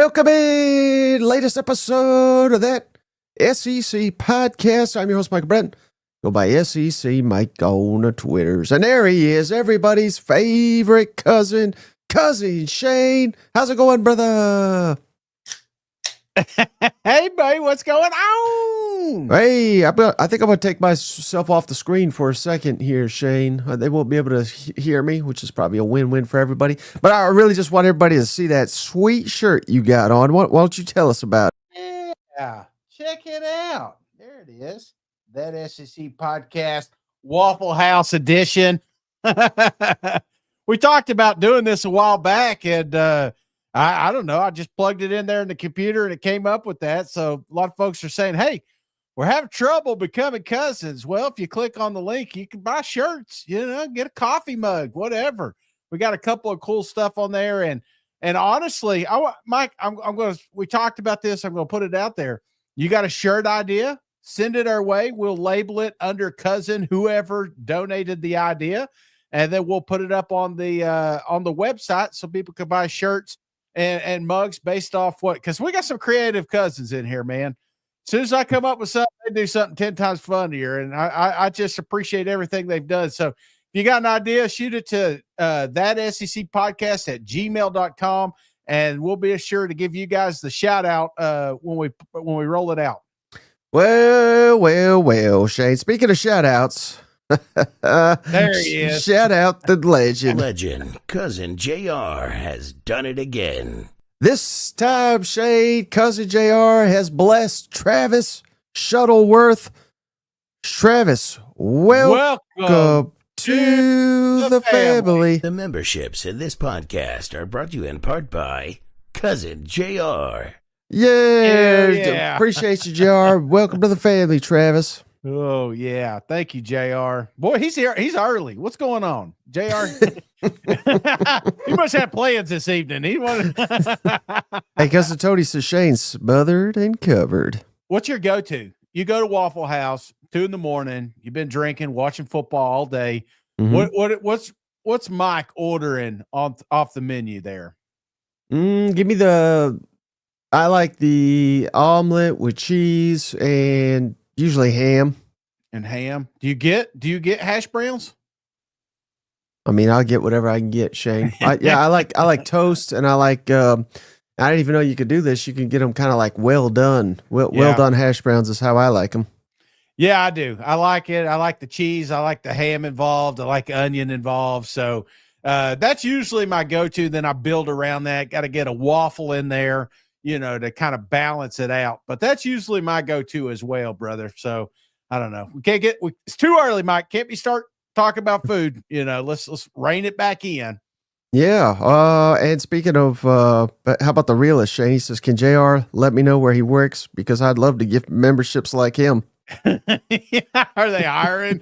welcome in. Latest episode of that SEC podcast. I'm your host, Michael Bretton. Go by SEC Mike on the Twitters. And there he is, everybody's favorite cousin Shane. How's it going, brother? Hey, buddy, what's going on? Hey, I think I'm going to take myself off the screen for a second here, Shane. They won't be able to hear me, which is probably a win-win for everybody. But I really just want everybody to see that sweet shirt you got on. Why don't you tell us about it? Yeah, check it out. There it is. That SEC podcast, Waffle House edition. We talked about doing this a while back, and I don't know. I just plugged it in there in the computer, and it came up with that. So a lot of folks are saying, hey, we're having trouble becoming cousins. Well, if you click on the link, you can buy shirts, get a coffee mug, whatever. We got a couple of cool stuff on there. And honestly, Mike, we talked about this. I'm going to put it out there. You got a shirt idea? Send it our way. We'll label it under cousin, whoever donated the idea. And then we'll put it up on the website so people can buy shirts and mugs based off because we got some creative cousins in here, man. As soon as I come up with something, they do something 10 times funnier. And I just appreciate everything they've done. So if you got an idea, shoot it to that SEC podcast at gmail.com. And we'll be sure to give you guys the shout out when we roll it out. Well, Shane. Speaking of shout outs, there he is. Shout out the legend. Cousin JR has done it again. This time, Shane, Cousin JR has blessed Travis Shuttleworth. Travis, welcome to the family. The memberships in this podcast are brought to you in part by Cousin JR. Yeah. Appreciate you, JR. Welcome to the family, Travis. Oh, yeah. Thank you, JR. Boy, he's here. He's early. What's going on? JR? He must have plans this evening. Hey, Cousin Tony says Shane's smothered and covered. What's your go-to? You go to Waffle House, 2 a.m. You've been drinking, watching football all day. Mm-hmm. What's Mike ordering off the menu there? Give me I like the omelet with cheese and usually ham. And ham. Do you get hash browns? I mean, I'll get whatever I can get, Shane. I like toast, and I like. I didn't even know you could do this. You can get them kind of like well done hash browns is how I like them. Yeah, I do. I like it. I like the cheese. I like the ham involved. I like onion involved. So that's usually my go-to. Then I build around that. Got to get a waffle in there, to kind of balance it out. But that's usually my go-to as well, brother. So I don't know. It's too early, Mike. Can't be start talking about food. Let's rein it back in. Yeah. And speaking of, how about the realist, Shane? He says, can JR let me know where he works? Because I'd love to give memberships like him. Are they hiring?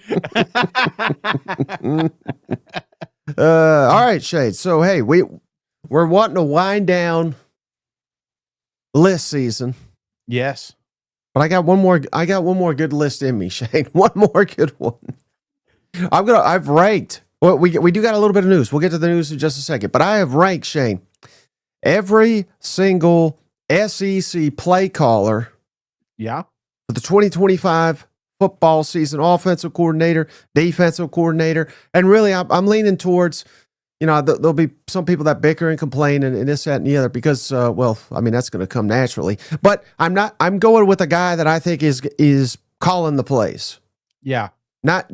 All right, Shane. So, hey, we're wanting to wind down list season. Yes. But I got one more good list in me, Shane. One more good one. I've ranked. Well, we do got a little bit of news. We'll get to the news in just a second. But I have ranked, Shane, every single SEC play caller. Yeah. For the 2025 football season, offensive coordinator, defensive coordinator. And really, I'm leaning towards, there'll be some people that bicker and complain and this, that, and the other because, that's going to come naturally. But I'm going with a guy that I think is calling the plays. Yeah. Not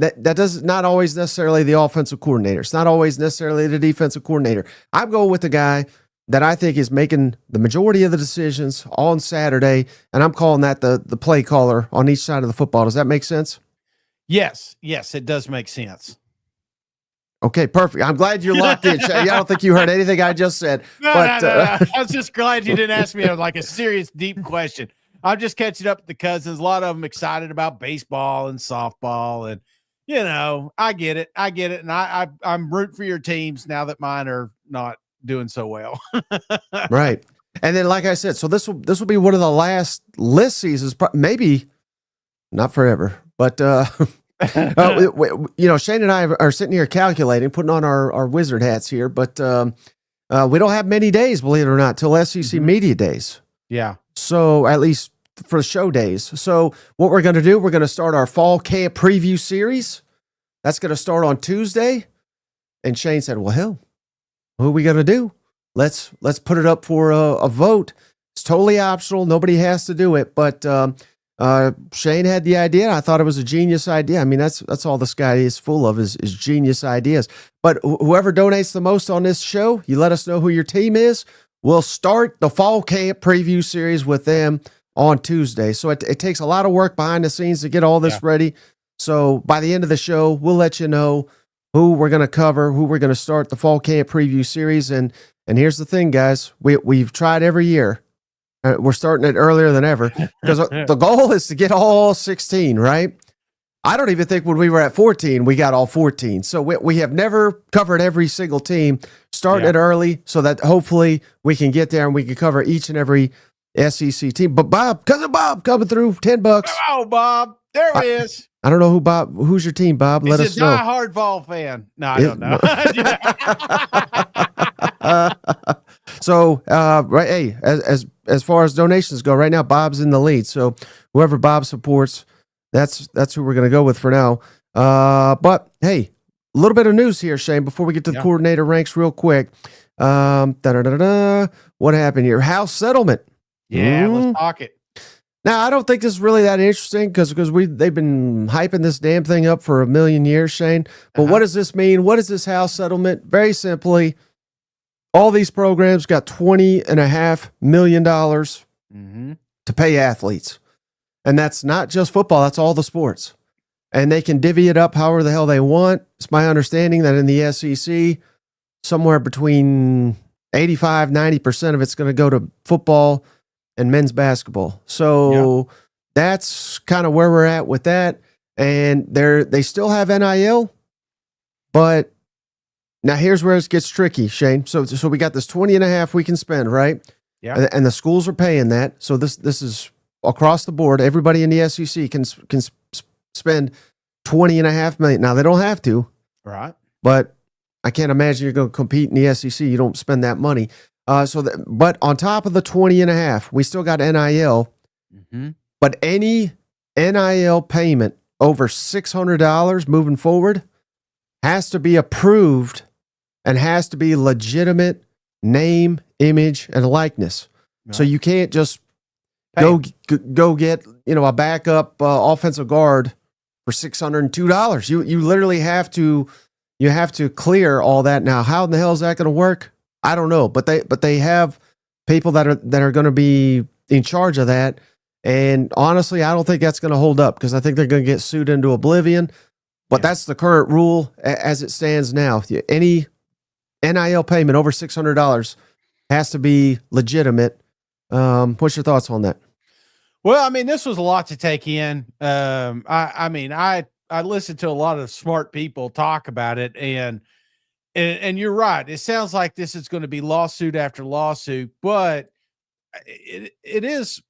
always necessarily the offensive coordinator. It's not always necessarily the defensive coordinator. I'm going with the guy that I think is making the majority of the decisions on Saturday, and I'm calling that the play caller on each side of the football. Does that make sense? Yes, it does make sense. Okay, perfect. I'm glad you're locked in, Shay. I don't think you heard anything I just said. No. I was just glad you didn't ask me a serious, deep question. I'm just catching up with the cousins. A lot of them excited about baseball and softball, and I get it. And I'm rooting for your teams now that mine are not doing so well. Right. And then, like I said, so this will be one of the last list seasons, maybe not forever, but Shane and I are sitting here calculating, putting on our wizard hats here, but We don't have many days, believe it or not, till SEC Media Days. Yeah. So at least for show days. So what we're going to do, we're going to start our fall camp preview series. That's going to start on Tuesday. And Shane said, well, hell, what are we going to do? Let's put it up for a vote. It's totally optional. Nobody has to do it. But Shane had the idea. I thought it was a genius idea. I mean, that's all this guy is full of is genius ideas. But whoever donates the most on this show, you let us know who your team is. We'll start the fall camp preview series with them on Tuesday. So it takes a lot of work behind the scenes to get all this ready. So by the end of the show, we'll let you know who we're going to cover, who we're going to start the fall camp preview series. And here's the thing, guys, we've tried every year. We're starting it earlier than ever because the goal is to get all 16, right? I don't even think when we were at 14, we got all 14. So we have never covered every single team. Starting it early so that hopefully we can get there and we can cover each and every SEC team. But cousin Bob coming through, $10. Oh, Bob. There he is. I don't know who's your team, Bob? Let us know. He's a diehard Vol fan. No, I don't know. So, right, hey, as far as donations go, right now Bob's in the lead. So, whoever Bob supports, that's who we're going to go with for now. But hey, a little bit of news here, Shane, before we get to the coordinator ranks, real quick. What happened here? House settlement. Yeah, let's talk it. Now, I don't think this is really that interesting because they've been hyping this damn thing up for a million years, Shane. But what does this mean? What is this house settlement? Very simply, all these programs got $20.5 million to pay athletes. And that's not just football, that's all the sports. And they can divvy it up however the hell they want. It's my understanding that in the SEC, somewhere between 85, 90% of it's going to go to football and men's basketball. So that's kind of where we're at with that. And they still have NIL, but now here's where it gets tricky, Shane. So we got this 20.5 we can spend, right? Yeah. And the schools are paying that. So this is across the board. Everybody in the SEC can spend $20.5 million. Now they don't have to, right? But I can't imagine you're going to compete in the SEC. You don't spend that money. But on top of the 20.5, we still got NIL. But any NIL payment over $600 moving forward has to be approved and has to be legitimate name, image, and likeness. Right. So you can't just go get a backup offensive guard for $602. You literally have to clear all that. Now, how in the hell is that going to work? I don't know, but they have people that are going to be in charge of that. And honestly, I don't think that's going to hold up because I think they're going to get sued into oblivion. But that's the current rule as it stands now. Any NIL payment over $600 has to be legitimate. What's your thoughts on that? Well, I mean, this was a lot to take in. I listened to a lot of smart people talk about it, and you're right. It sounds like this is going to be lawsuit after lawsuit, but it is,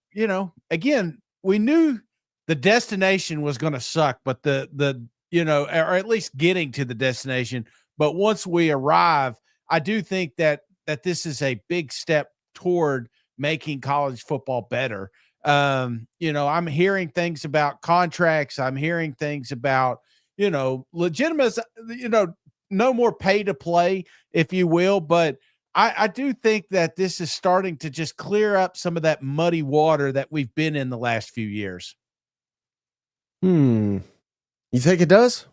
again, we knew the destination was going to suck, but or at least getting to the destination. But once we arrive, I do think that this is a big step toward making college football better. I'm hearing things about contracts. I'm hearing things about, legitimate, no more pay to play, if you will. But I do think that this is starting to just clear up some of that muddy water that we've been in the last few years. You think it does?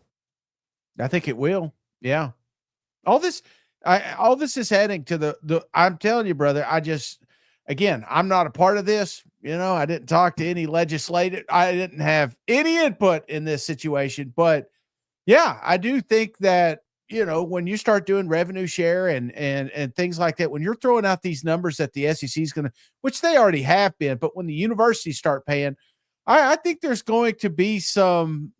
I think it will. Yeah. All this is heading to the I'm telling you, brother, I'm not a part of this. I didn't talk to any legislator. I didn't have any input in this situation, but yeah, I do think that, when you start doing revenue share and things like that, when you're throwing out these numbers that the SEC is going to, which they already have been, but when the universities start paying, I think there's going to be some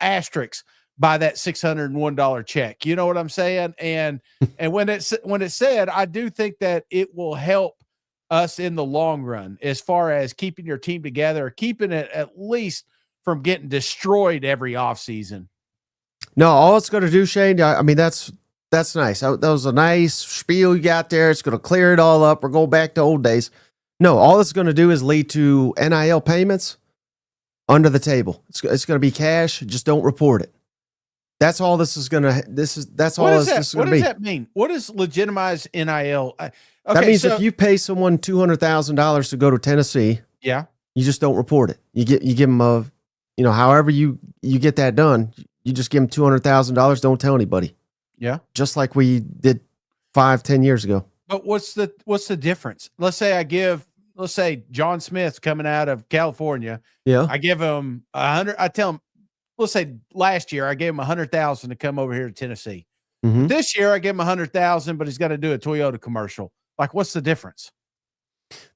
asterisks by that $601 check. You know what I'm saying? And when it's said, I do think that it will help us in the long run as far as keeping your team together, keeping it at least from getting destroyed every offseason. No, all it's going to do, Shane, I mean, that's That's nice. That was a nice spiel you got there. It's going to clear it all up. We're going back to old days. No, all it's going to do is lead to NIL payments under the table. It's going to be cash. Just don't report it. That's all this is going to. That's all this is going to be. What does that mean? What does legitimize NIL? Okay, that means if you pay someone $200,000 to go to Tennessee, yeah, you just don't report it. You give them a, however you get that done, you just give them $200,000. Don't tell anybody. Yeah, just like we did 5-10 years ago. But what's the difference? Let's say John Smith's coming out of California. Yeah, I give him 100. I tell him, let's say last year I gave him 100,000 to come over here to Tennessee. Mm-hmm. This year I give him 100,000, but he's got to do a Toyota commercial. Like, what's the difference?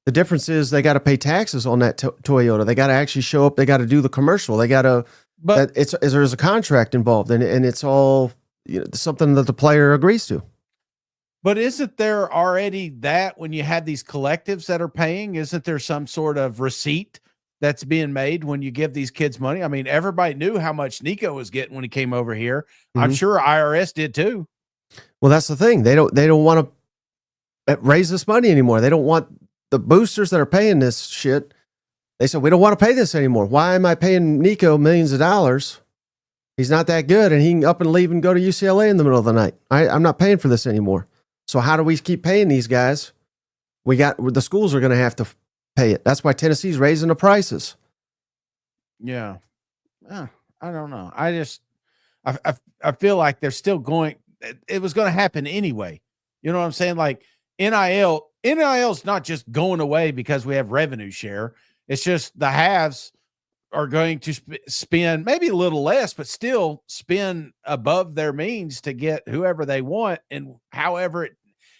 The difference is they got to pay taxes on that Toyota. They got to actually show up. They got to do the commercial. They got to. But there's a contract involved, and it's all something that the player agrees to. But isn't there already that when you have these collectives that are paying, isn't there some sort of receipt that's being made when you give these kids money? I mean, everybody knew how much Nico was getting when he came over here. Mm-hmm. I'm sure IRS did too. Well, that's the thing. They don't want to raise this money anymore. They don't want the boosters that are paying this shit. They said, we don't want to pay this anymore. Why am I paying Nico millions of dollars? He's not that good, and he can up and leave and go to UCLA in the middle of the night. I'm not paying for this anymore. So how do we keep paying these guys? The schools are going to have to pay it. That's why Tennessee's raising the prices. Yeah. I don't know. I feel like they're still going. It was going to happen anyway. You know what I'm saying? Like NIL is not just going away because we have revenue share. It's just the haves are going to spend maybe a little less, but still spend above their means to get whoever they want. And however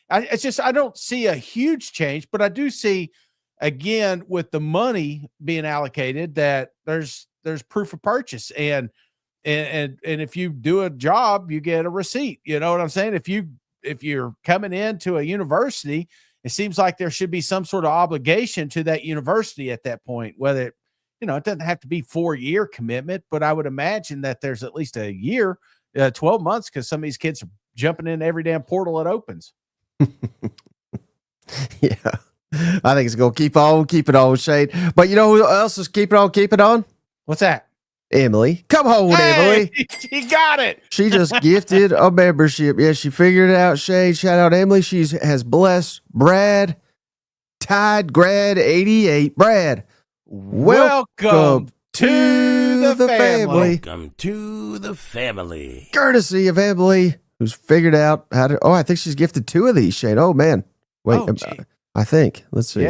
I don't see a huge change, but I do see, again, with the money being allocated, that there's proof of purchase. And if you do a job, you get a receipt. You know what I'm saying? If you're coming into a university, it seems like there should be some sort of obligation to that university at that point, whether it doesn't have to be 4-year commitment, but I would imagine that there's at least a year, 12 months, because some of these kids are jumping in every damn portal that opens. Yeah. I think it's going to keep it on, Shane. But you know who else is keep it on? What's that? Emily. Come on, Emily. She got it. She just gifted a membership. Yeah, she figured it out, Shane. Shout out Emily. She has blessed Brad, Tide Grad 88. Brad, welcome to the family. Welcome to the family. Courtesy of Emily, who's figured out how to. Oh, I think she's gifted 2 of these, Shane. Oh, man. Wait, I think. Let's see.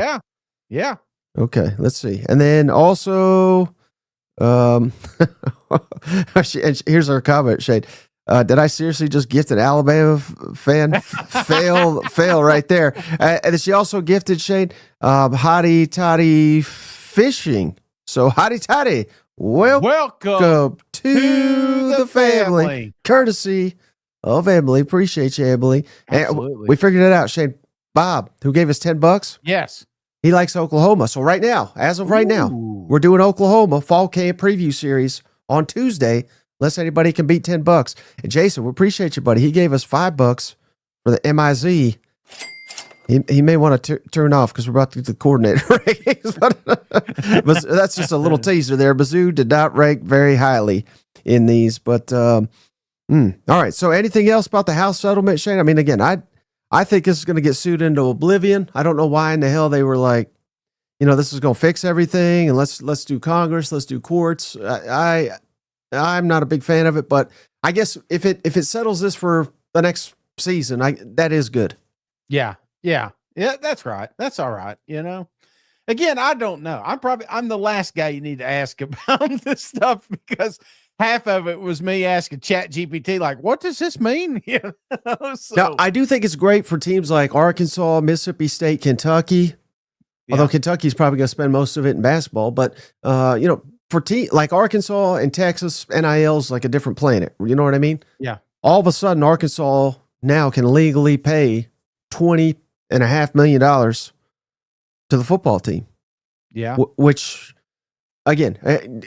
Yeah. Okay, let's see. And then also, here's her comment, Shane. Did I seriously just gift an Alabama fan? fail right there. And she also gifted, Shane, Hottie Toddy Fishing. So Hottie Toddy, welcome to the family. Courtesy of Emily. Appreciate you, Emily. Absolutely. And we figured it out, Shane. Bob, who gave us $10? Yes. He likes Oklahoma. So right now, as of right now, we're doing Oklahoma Fall Camp Preview Series on Tuesday, unless anybody can beat $10. And Jason, we appreciate you, buddy. He gave us $5 for the MIZ. He may want to turn off because we're about to get the coordinator ratings. But that's just a little teaser there. Mizzou did not rank very highly in these. But all right. So anything else about the House settlement, Shane? I mean, again, I think this is going to get sued into oblivion. I don't know why in the hell they were like, this is going to fix everything, and let's do Congress, let's do courts. I'm not a big fan of it, but I guess if it settles this for the next season, that is good. Yeah, that's right. That's all right. Again, I don't know. I'm the last guy you need to ask about this stuff, because half of it was me asking ChatGPT, like, what does this mean? Now, I do think it's great for teams like Arkansas, Mississippi State, Kentucky, although Kentucky's probably going to spend most of it in basketball. But, for teams like Arkansas and Texas, NIL's like a different planet. You know what I mean? Yeah. All of a sudden, Arkansas now can legally pay $20.5 million to the football team. Yeah. Which... Again,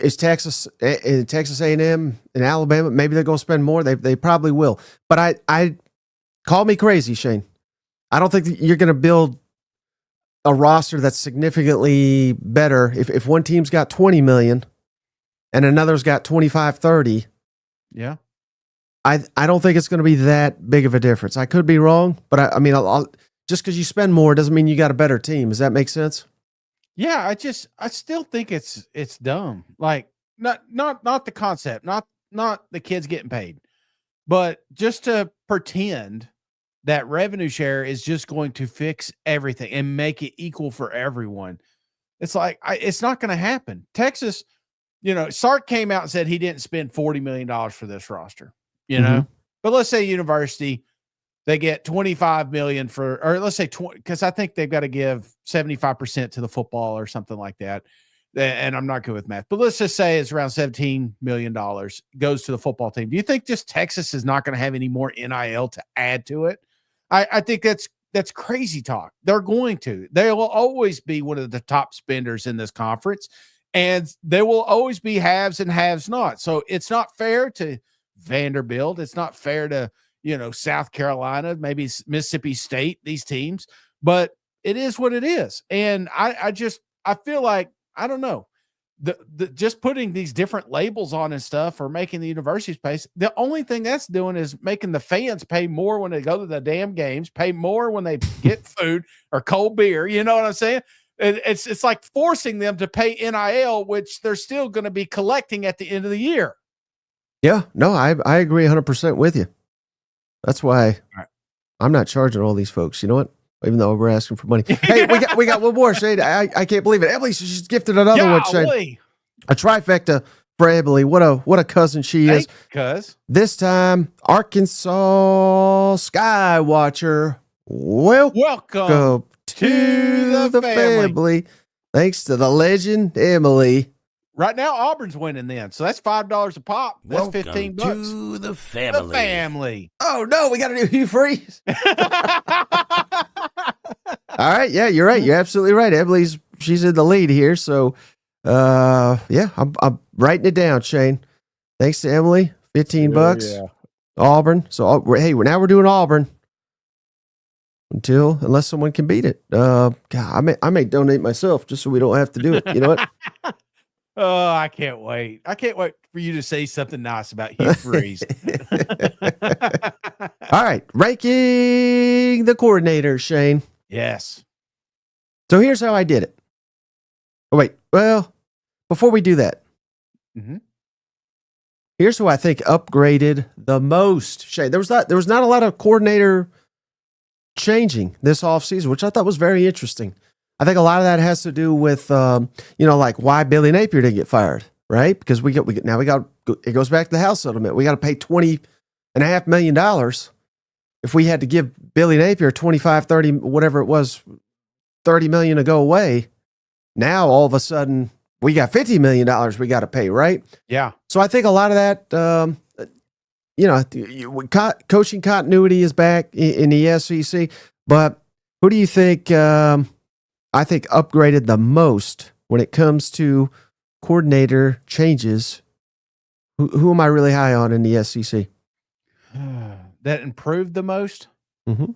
is Texas A&M and Alabama? Maybe they're going to spend more. They probably will. But call me crazy, Shane. I don't think that you're going to build a roster that's significantly better if one team's got 20 million and another's got 25, 30. Yeah. I don't think it's going to be that big of a difference. I could be wrong, but I mean, just because you spend more doesn't mean you got a better team. Does that make sense? Yeah, I still think it's dumb. Like not the concept, not the kids getting paid, but just to pretend that revenue share is just going to fix everything and make it equal for everyone. It's like it's not going to happen. Texas, Sark came out and said he didn't spend $40 million for this roster, but let's say university, they get 25 million for, or let's say 20, because I think they've got to give 75% to the football or something like that. And I'm not good with math, but let's just say it's around $17 million goes to the football team. Do you think just Texas is not going to have any more NIL to add to it? I think that's crazy talk. They're going to. They will always be one of the top spenders in this conference, and there will always be haves and haves not. So it's not fair to Vanderbilt. It's not fair to South Carolina, maybe Mississippi State, these teams, but it is what it is. And I feel like, I don't know, the just putting these different labels on and stuff or making the universities pay. The only thing that's doing is making the fans pay more when they go to the damn games, pay more when they get food or cold beer. You know what I'm saying? It's like forcing them to pay NIL, which they're still going to be collecting at the end of the year. Yeah, no, I agree 100% with you. That's why I'm not charging all these folks. You know what? Even though we're asking for money. Hey, we got one more, Shane. I can't believe it. Emily, she's gifted another one, Shane. A trifecta for Emily. What a cousin she is. Cuz this time, Arkansas Skywatcher. Welcome to the family. Thanks to the legend Emily. Right now, Auburn's winning then. So that's $5 a pop. That's Welcome $15. To the family. The family. Oh, no, we got to do Hugh Freeze. All right. Yeah, you're right. You're absolutely right. She's in the lead here. So, yeah, I'm writing it down, Shane. Thanks to Emily. $15. Yeah. Auburn. So, hey, now we're doing Auburn. Unless someone can beat it. God, I may donate myself just so we don't have to do it. You know what? Oh, I can't wait. I can't wait for you to say something nice about Hugh Freeze. All right. Ranking the coordinator, Shane. Yes. So here's how I did it. Oh, wait. Well, before we do that, here's who I think upgraded the most, Shane. There was not a lot of coordinator changing this offseason, which I thought was very interesting. I think a lot of that has to do with, like why Billy Napier didn't get fired, right? Because it goes back to the House settlement. We got to pay $20.5 million. If we had to give Billy Napier 25, 30, whatever it was, 30 million to go away, now all of a sudden we got $50 million we got to pay, right? Yeah. So I think a lot of that, coaching continuity is back in the SEC, but who do you think, I think upgraded the most when it comes to coordinator changes? Who am I really high on in the SEC? That improved the most? Mm-hmm.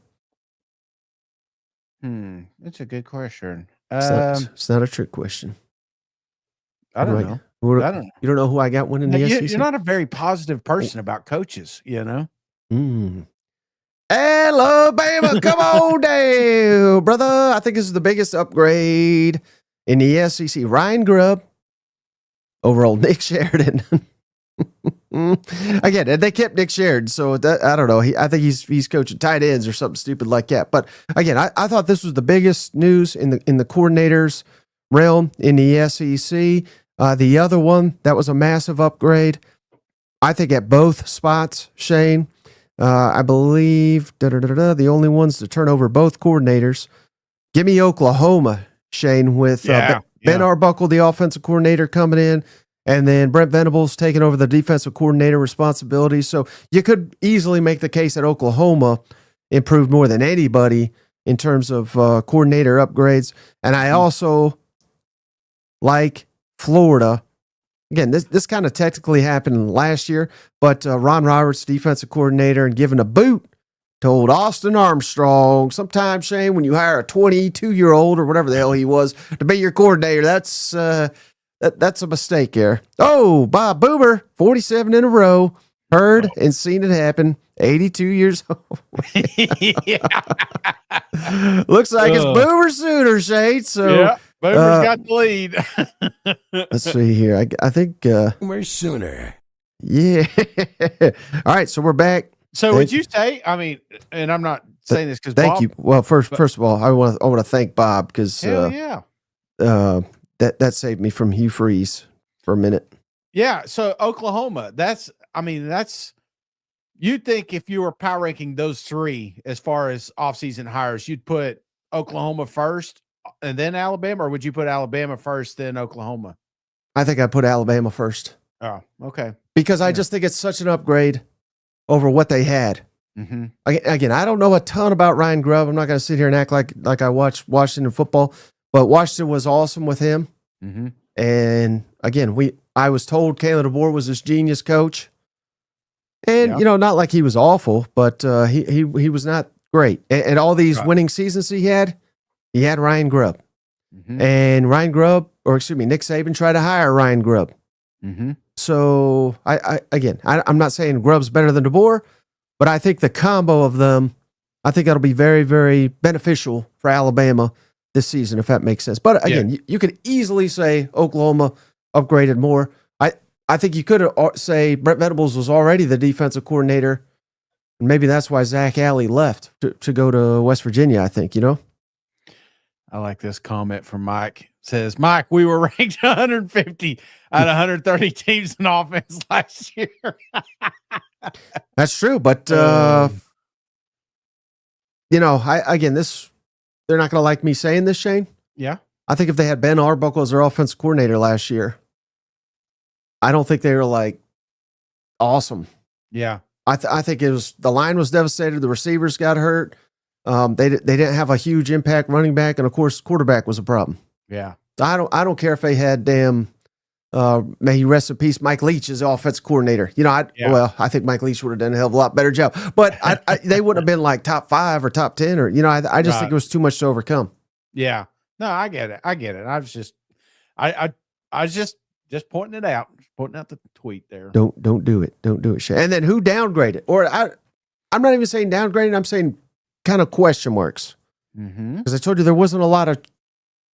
That's a good question. It's not a trick question. I don't know. I don't know. You don't know who I got winning the SEC? You're not a very positive person about coaches, Alabama, come on down, brother. I think this is the biggest upgrade in the SEC. Ryan Grubb over old Nick Sheridan. Again, they kept Nick Sheridan, so I don't know. I think he's coaching tight ends or something stupid like that. But again, I thought this was the biggest news in the coordinators realm in the SEC. The other one that was a massive upgrade, I think at both spots, Shane. I believe the only ones to turn over both coordinators. Give me Oklahoma, Shane, with Ben Arbuckle, the offensive coordinator, coming in, and then Brent Venables taking over the defensive coordinator responsibilities. So you could easily make the case that Oklahoma improved more than anybody in terms of coordinator upgrades. And I also like Florida. Again, this kind of technically happened last year, but Ron Roberts, defensive coordinator, and giving a boot told Austin Armstrong, sometimes, Shane, when you hire a 22-year-old or whatever the hell he was to be your coordinator, that's a mistake there. Oh, Bob Boomer, 47 in a row. Heard and seen it happen. 82 years old. Looks like it's Boomer Sooner, Shane. So yeah, Boomer's got the lead. let's see here. I think Boomer Sooner. yeah. All right, so we're back. So would you say? I mean, and I'm not saying this because Thank you. Well, first of all, I want to thank Bob because yeah, that saved me from Hugh Freeze for a minute. yeah. So Oklahoma. That's you'd think if you were power ranking those three as far as offseason hires, you'd put Oklahoma first and then Alabama, or would you put Alabama first, then Oklahoma? I think I put Alabama first Oh, okay. because I just think it's such an upgrade over what they had. Mm-hmm. Again, I don't know a ton about Ryan Grubb. I'm not going to sit here and act like I watch Washington football, but Washington was awesome with him. Mm-hmm. And again, I was told Kalen DeBoer was this genius coach. And, Yeah. not like he was awful, but he was not great. And all these winning seasons he had Ryan Grubb. Mm-hmm. And Nick Saban tried to hire Ryan Grubb. Mm-hmm. So, I'm not saying Grubb's better than DeBoer, but I think the combo of them, I think that'll be very, very beneficial for Alabama this season, if that makes sense. But again, you could easily say Oklahoma upgraded more. I think you could say Brent Venables was already the defensive coordinator, and maybe that's why Zach Alley left to go to West Virginia, I think, I like this comment from Mike. It says, Mike, we were ranked 150 out of 130 teams in offense last year. That's true, but they're not going to like me saying this, Shane. Yeah. I think if they had Ben Arbuckle as their offensive coordinator last year, I don't think they were like awesome. Yeah. I think the line was devastated. The receivers got hurt. They didn't have a huge impact running back, and of course, quarterback was a problem. Yeah. I don't care if they had may he rest in peace, Mike Leach as the offensive coordinator. I think Mike Leach would have done a hell of a lot better job, but they wouldn't have been like top 5 or top 10 or I just think it was too much to overcome. Yeah. No, I get it. I was just pointing it out. Pointing out the tweet there. Don't do it. Don't do it, Shane. And then who downgraded? Or I'm not even saying downgraded. I'm saying kind of question marks. Mm-hmm. Because I told you there wasn't a lot of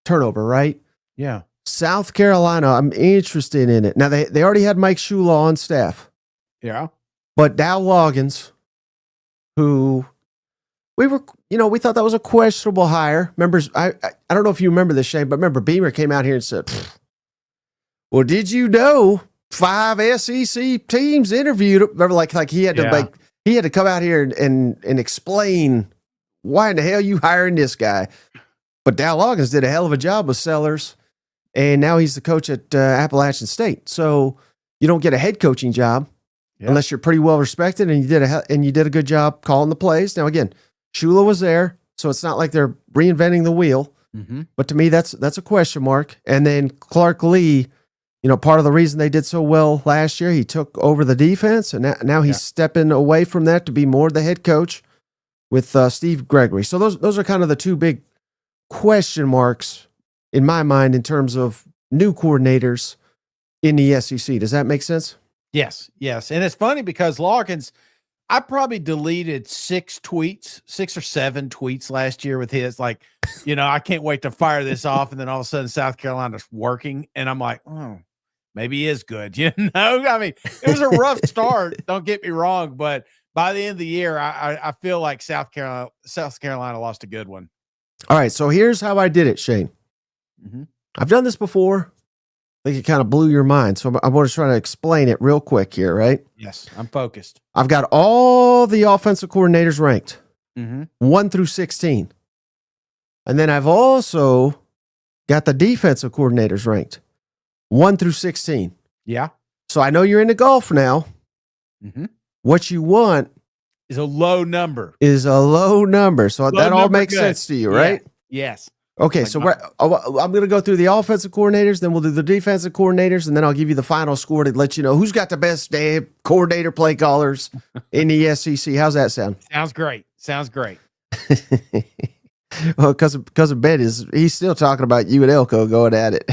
turnover, right? Yeah. South Carolina, I'm interested in it. Now, they already had Mike Shula on staff. Yeah. But Dow Loggins, who we thought that was a questionable hire. Remember, I don't know if you remember this, Shane, but remember Beamer came out here and said, well, did you know 5 SEC teams interviewed him? Remember, like he had to come out here and explain why in the hell you hiring this guy. But Dow Loggins did a hell of a job with Sellers, and now he's the coach at Appalachian State. So you don't get a head coaching job unless you're pretty well respected, and you did a good job calling the plays. Now again, Shula was there, so it's not like they're reinventing the wheel. Mm-hmm. But to me, that's a question mark. And then Clark Lee, part of the reason they did so well last year, he took over the defense, and now he's stepping away from that to be more the head coach with Steve Gregory. So those are kind of the two big question marks in my mind in terms of new coordinators in the SEC. Does that make sense? Yes. And it's funny because Loggins, I probably deleted 6 or 7 tweets last year with his, like, I can't wait to fire this off. And then all of a sudden South Carolina's working. And I'm like, oh, maybe he is good. I mean, it was a rough start. Don't get me wrong. But by the end of the year, I feel like South Carolina lost a good one. All right. So here's how I did it, Shane. Mm-hmm. I've done this before. I think it kind of blew your mind. So I want to try to explain it real quick here, right? Yes, I'm focused. I've got all the offensive coordinators ranked, 1 through 16. And then I've also got the defensive coordinators ranked, 1 through 16. Yeah. So I know you're into golf now. Mm-hmm. What you want is a low number. So that all makes sense to you, right? Yeah. Yes. Okay, so I'm going to go through the offensive coordinators, then we'll do the defensive coordinators, and then I'll give you the final score to let you know who's got the best coordinator play callers in the SEC. How's that sound? Sounds great. Sounds great. Well, because of Ben he's still talking about you and Elko going at it.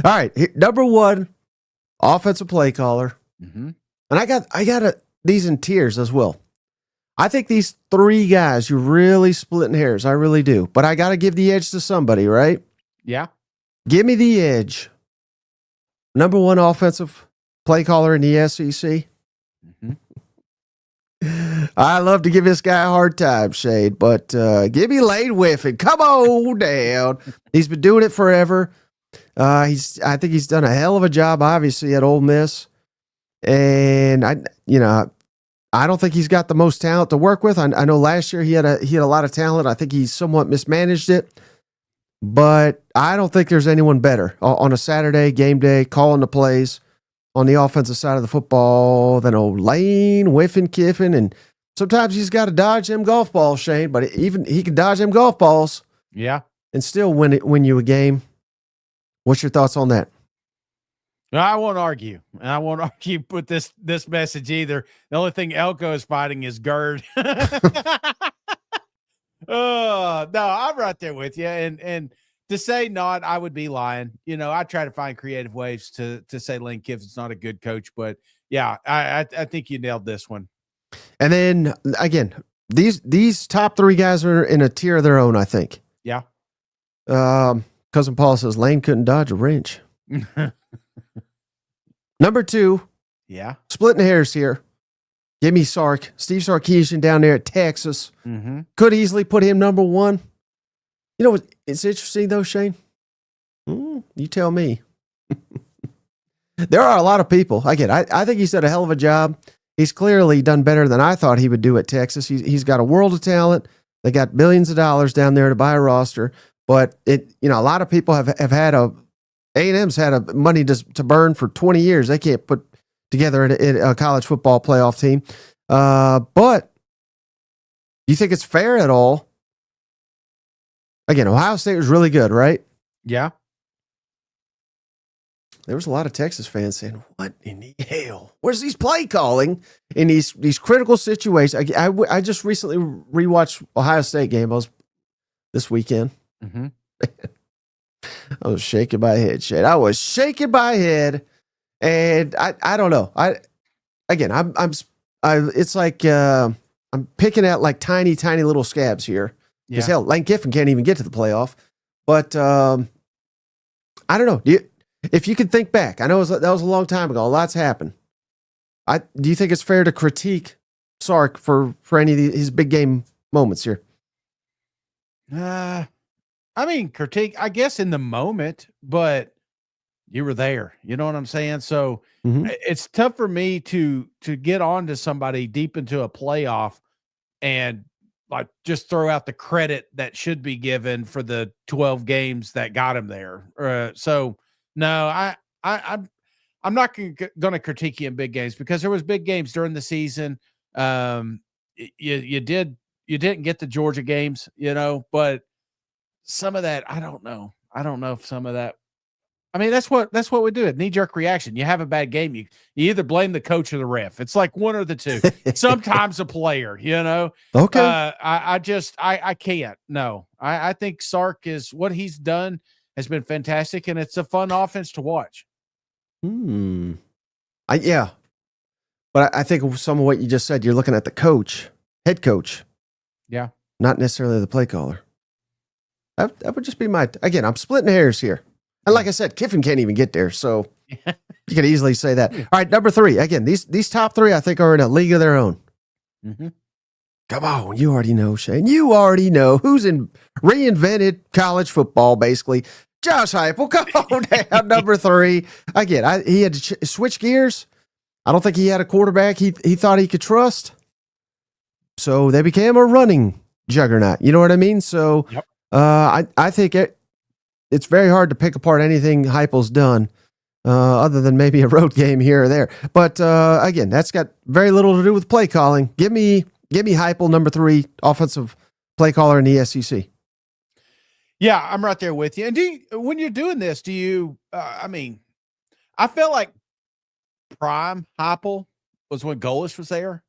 All right, number one, offensive play caller, Mm-hmm. and I got these in tiers as well. I think these three guys, you're really splitting hairs. I really do, but I got to give the edge to somebody, right? Yeah. Give me the edge. Number one offensive play caller in the SEC. Mm-hmm. I love to give this guy a hard time, Shade, but give me Lane Whiffen. Come on down. He's been doing it forever. I think he's done a hell of a job, obviously, at Ole Miss. And I don't think he's got the most talent to work with. I know last year he had a lot of talent. I think he somewhat mismanaged it. But I don't think there's anyone better on a Saturday game day calling the plays on the offensive side of the football than old Lane Kiffin. And sometimes he's got to dodge them golf balls, Shane, but even he can dodge them golf balls Yeah. and still win you a game. What's your thoughts on that? No, I won't argue. I won't argue with this message either. The only thing Elko is fighting is GERD. Oh, no, I'm right there with you. And to say not, I would be lying. I try to find creative ways to say Lane Kiffin's not a good coach, but yeah, I think you nailed this one. And then again, these top three guys are in a tier of their own, I think. Yeah. Cousin Paul says Lane couldn't dodge a wrench. Number two, Yeah. splitting hairs here. Give me Sark. Steve Sarkisian down there at Texas. Mm-hmm. Could easily put him number one. You know what? It's interesting though, Shane. You tell me. There are a lot of people. Again, I think he's done a hell of a job. He's clearly done better than I thought he would do at Texas. He's got a world of talent. They got billions of dollars down there to buy a roster. But a lot of people have had A&M's had money to burn for 20 years. They can't put together a college football playoff team. But do you think it's fair at all? Again, Ohio State was really good, right? Yeah. There was a lot of Texas fans saying, "What in the hell? Where's these play calling in these critical situations?" I just recently rewatched Ohio State game. This weekend. Mm-hmm. I was shaking my head, Shane. I was shaking my head, and I don't know. It's like I'm picking at like tiny little scabs here. Because hell, Lane Kiffin can't even get to the playoff. But I don't know. If you can think back, I know that was a long time ago. A lot's happened. Do you think it's fair to critique Sark for any of his big game moments here? I mean, critique, I guess, in the moment, but you were there. You know what I'm saying? So it's tough for me to get on to somebody deep into a playoff and like just throw out the credit that should be given for the 12 games that got him there. So no, I'm not going to critique you in big games because there was big games during the season. You didn't get the Georgia games, but some of that, I don't know. I don't know if some of that, I mean, that's what we do. A knee-jerk reaction. You have a bad game. You either blame the coach or the ref. It's like one or the two. Sometimes a player, Okay. I can't. No. I think Sark is what he's done has been fantastic, and it's a fun offense to watch. Yeah. But I think some of what you just said, you're looking at the coach, head coach. Yeah. Not necessarily the play caller. That would just be again, I'm splitting hairs here. And like I said, Kiffin can't even get there, so you could easily say that. All right, number three. Again, these top three, I think, are in a league of their own. Mm-hmm. Come on, you already know, Shane. You already know who's reinvented college football, basically. Josh Heupel, come on down, number three. Again, he had to switch gears. I don't think he had a quarterback he thought he could trust. So they became a running juggernaut. You know what I mean? So yep. I think it's very hard to pick apart anything Heupel's done, other than maybe a road game here or there. But again, that's got very little to do with play calling. Give me Heupel, number three, offensive play caller in the SEC. Yeah, I'm right there with you. And when you're doing this, I mean, I felt like prime Heupel was when Golesh was there.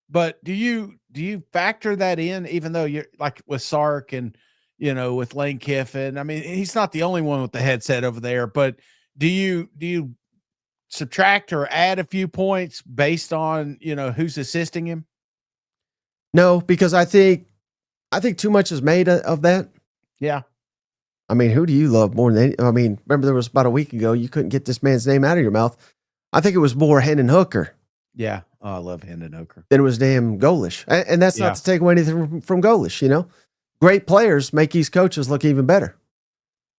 But do you factor that in, even though you're like with Sark and with Lane Kiffin? I mean, he's not the only one with the headset over there, but do you subtract or add a few points based on who's assisting him? No, because I think too much is made of that. Yeah. I mean, who do you love more than I mean, remember there was about a week ago, you couldn't get this man's name out of your mouth. I think it was more Hendon Hooker. Yeah. Oh, I love Hendon Hooker. Than it was damn Golish. And that's not to take away anything from Golish, Great players make these coaches look even better.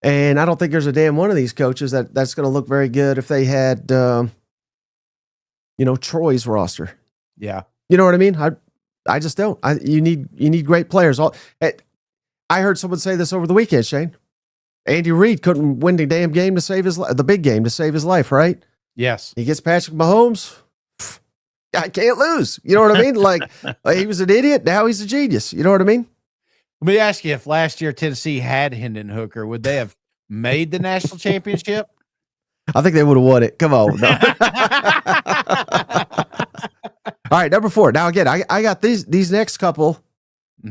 And I don't think there's a damn one of these coaches that's going to look very good if they had, Troy's roster. Yeah. You know what I mean? I just don't. You need great players. I heard someone say this over the weekend, Shane. Andy Reid couldn't win the damn game to save the big game to save his life, right? Yes. He gets Patrick Mahomes. I can't lose. You know what I mean? Like he was an idiot. Now he's a genius. You know what I mean? Let me ask you, if last year Tennessee had Hendon Hooker, would they have made the national championship? I think they would have won it. Come on. No. All right, number 4. Now again, I got these next couple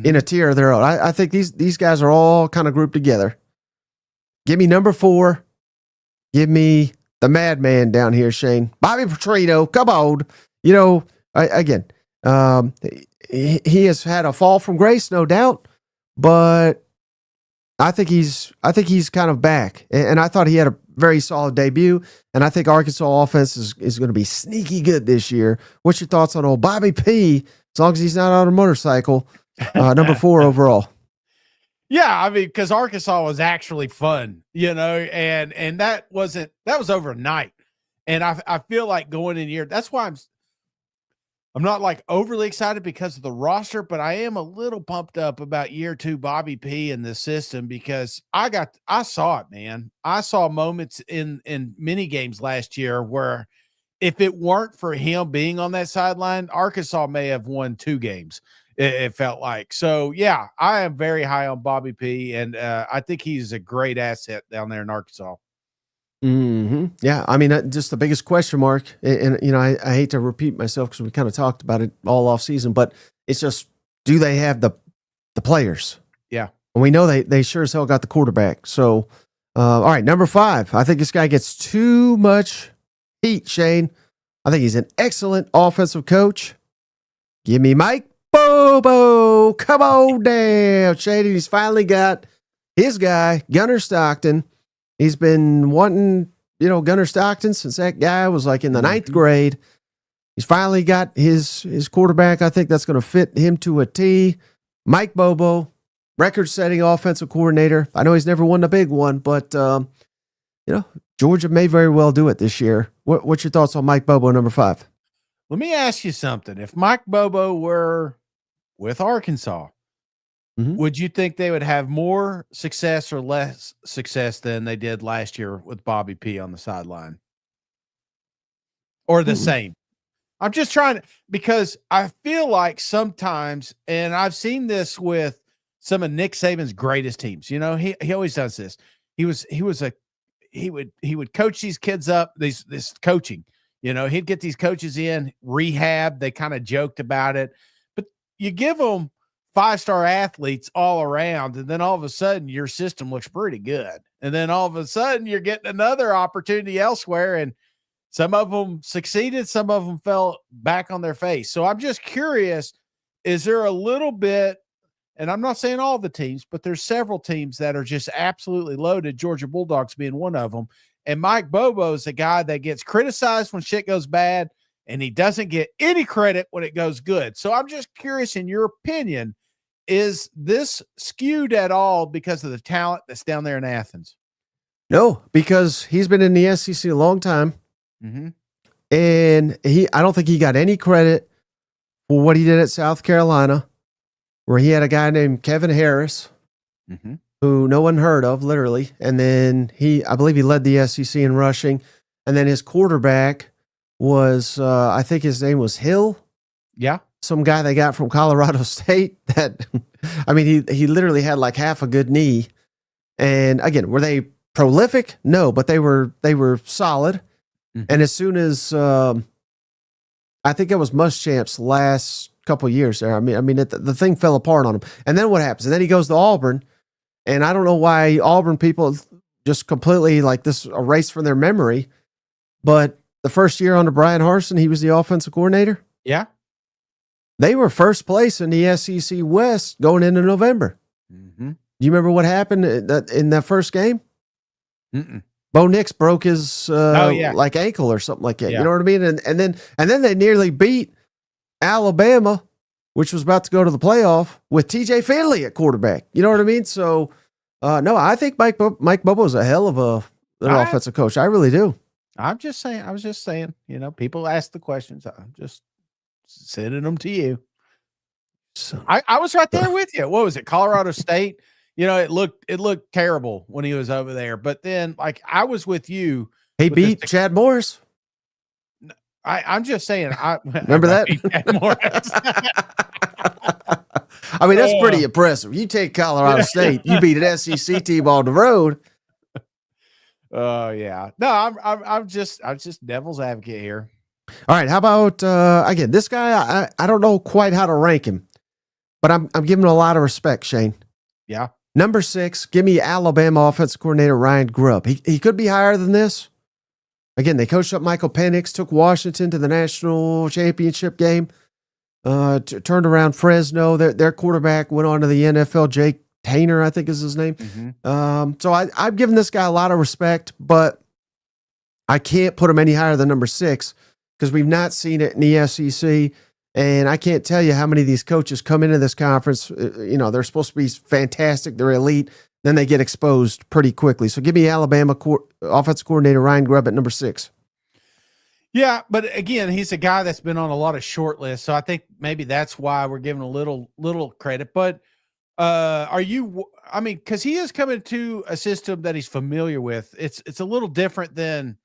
in a tier of their own. I think these guys are all kind of grouped together. Give me number 4. Give me the madman down here, Shane. Bobby Petrino. Come on. He has had a fall from grace, no doubt, but I think he's kind of back. And I thought he had a very solid debut, and I think Arkansas offense is going to be sneaky good this year. What's your thoughts on old Bobby P? As long as he's not on a motorcycle, number 4 overall. Yeah, I mean, because Arkansas was actually fun, and that was overnight. And I feel like going in here, that's why I'm not like overly excited because of the roster, but I am a little pumped up about year 2 Bobby P in the system, because I saw it, man. I saw moments in mini games last year where if it weren't for him being on that sideline, Arkansas may have won 2 games. It felt like. So yeah, I am very high on Bobby P, and I think he's a great asset down there in Arkansas. Mm-hmm. Yeah, I mean, just the biggest question mark, and I hate to repeat myself because we kind of talked about it all off season, but it's just, do they have the players? Yeah, and we know they sure as hell got the quarterback. So, all right, number 5. I think this guy gets too much heat, Shane. I think he's an excellent offensive coach. Give me Mike Bobo. Come on down, Shane. He's finally got his guy, Gunnar Stockton. He's been wanting, Gunnar Stockton since that guy was like in the 9th grade. He's finally got his quarterback. I think that's going to fit him to a T. Mike Bobo, record-setting offensive coordinator. I know he's never won the big one, but, Georgia may very well do it this year. What's your thoughts on Mike Bobo, number 5? Let me ask you something. If Mike Bobo were with Arkansas, would you think they would have more success or less success than they did last year with Bobby P on the sideline? Or the same? I'm just trying to, because I feel like sometimes, and I've seen this with some of Nick Saban's greatest teams, he always does this. He would coach these kids up, this coaching, he'd get these coaches in rehab. They kind of joked about it, but you give them 5-star athletes all around, and then all of a sudden your system looks pretty good. And then all of a sudden you're getting another opportunity elsewhere, and some of them succeeded, some of them fell back on their face. So I'm just curious, is there a little bit, and I'm not saying all the teams, but there's several teams that are just absolutely loaded, Georgia Bulldogs being one of them. And Mike Bobo is a guy that gets criticized when shit goes bad, and he doesn't get any credit when it goes good. So I'm just curious, in your opinion, is this skewed at all because of the talent that's down there in Athens? No, because he's been in the SEC a long time. And I don't think he got any credit for what he did at South Carolina, where he had a guy named Kevin Harris, who no one heard of, literally. And then I believe he led the SEC in rushing. And then his quarterback was, I think his name was Hill. Yeah. Some guy they got from Colorado State that, I mean, he literally had like half a good knee. And again, were they prolific? No, but they were solid. And as soon as, I think it was Muschamp's last couple of years there. The thing fell apart on him. And then what happens? And then he goes to Auburn, and I don't know why Auburn people just completely like this erased from their memory. But the first year under Brian Harsin, he was the offensive coordinator. Yeah. They were first place in the SEC West going into November. Mm-hmm. Do you remember what happened in that first game? Mm-mm. Bo Nix broke his like ankle or something like that. Yeah. You know what I mean? And then they nearly beat Alabama, which was about to go to the playoff with TJ Finley at quarterback. You know what I mean? So no, I think Mike Bobo is a hell of an offensive coach. I really do. I was just saying, people ask the questions. I'm just sending them to you. So, I was right there with you. What was it? Colorado State? It looked terrible when he was over there. But then, like, I was with you. he beat Chad Morris. I'm just saying. Remember that? Chad Morris. I mean, that's pretty impressive. You take Colorado State, you beat an SEC team on the road. Oh yeah. No, I'm just devil's advocate here. All right. How about again, this guy, I don't know quite how to rank him, but I'm giving him a lot of respect, Shane. Yeah. Number 6, give me Alabama offensive coordinator Ryan Grubb. He could be higher than this. Again, they coached up Michael Penix, took Washington to the national championship game, turned around Fresno. Their quarterback went on to the NFL, Jake Tainer, I think is his name. Mm-hmm. So I've given this guy a lot of respect, but I can't put him any higher than number 6 because we've not seen it in the SEC. And I can't tell you how many of these coaches come into this conference. They're supposed to be fantastic. They're elite. Then they get exposed pretty quickly. So give me Alabama offensive coordinator Ryan Grubb at number 6. Yeah, but again, he's a guy that's been on a lot of short lists. So I think maybe that's why we're giving a little credit. But because he is coming to a system that he's familiar with. It's a little different than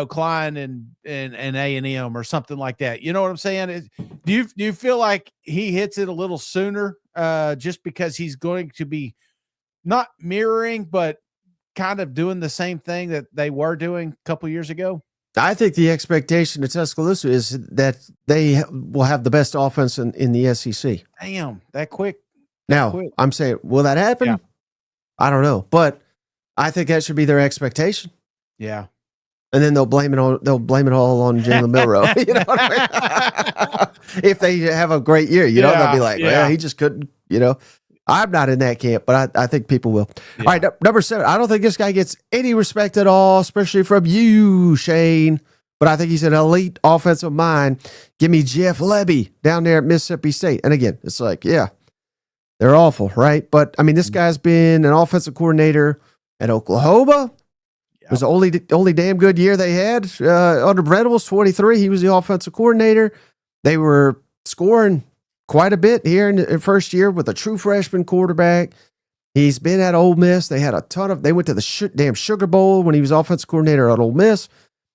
Klein and A&M or something like that. You know what I'm saying? Do you feel like he hits it a little sooner just because he's going to be not mirroring, but kind of doing the same thing that they were doing a couple years ago? I think the expectation at Tuscaloosa is that they will have the best offense in the SEC. Damn, that quick. Now, I'm saying, will that happen? Yeah. I don't know, but I think that should be their expectation. Yeah. And then they'll blame it all on Jalen Milroe. You know what I mean? If they have a great year, they'll be like, well, he just couldn't, I'm not in that camp, but I think people will. Yeah. All right, number 7. I don't think this guy gets any respect at all, especially from you, Shane. But I think he's an elite offensive mind. Give me Jeff Lebby down there at Mississippi State. And again, it's like, yeah, they're awful, right? But I mean, this guy's been an offensive coordinator at Oklahoma. It was the only damn good year they had under Venables, 23. He was the offensive coordinator. They were scoring quite a bit here in the first year with a true freshman quarterback. He's been at Ole Miss. They had they went to the damn Sugar Bowl when he was offensive coordinator at Ole Miss.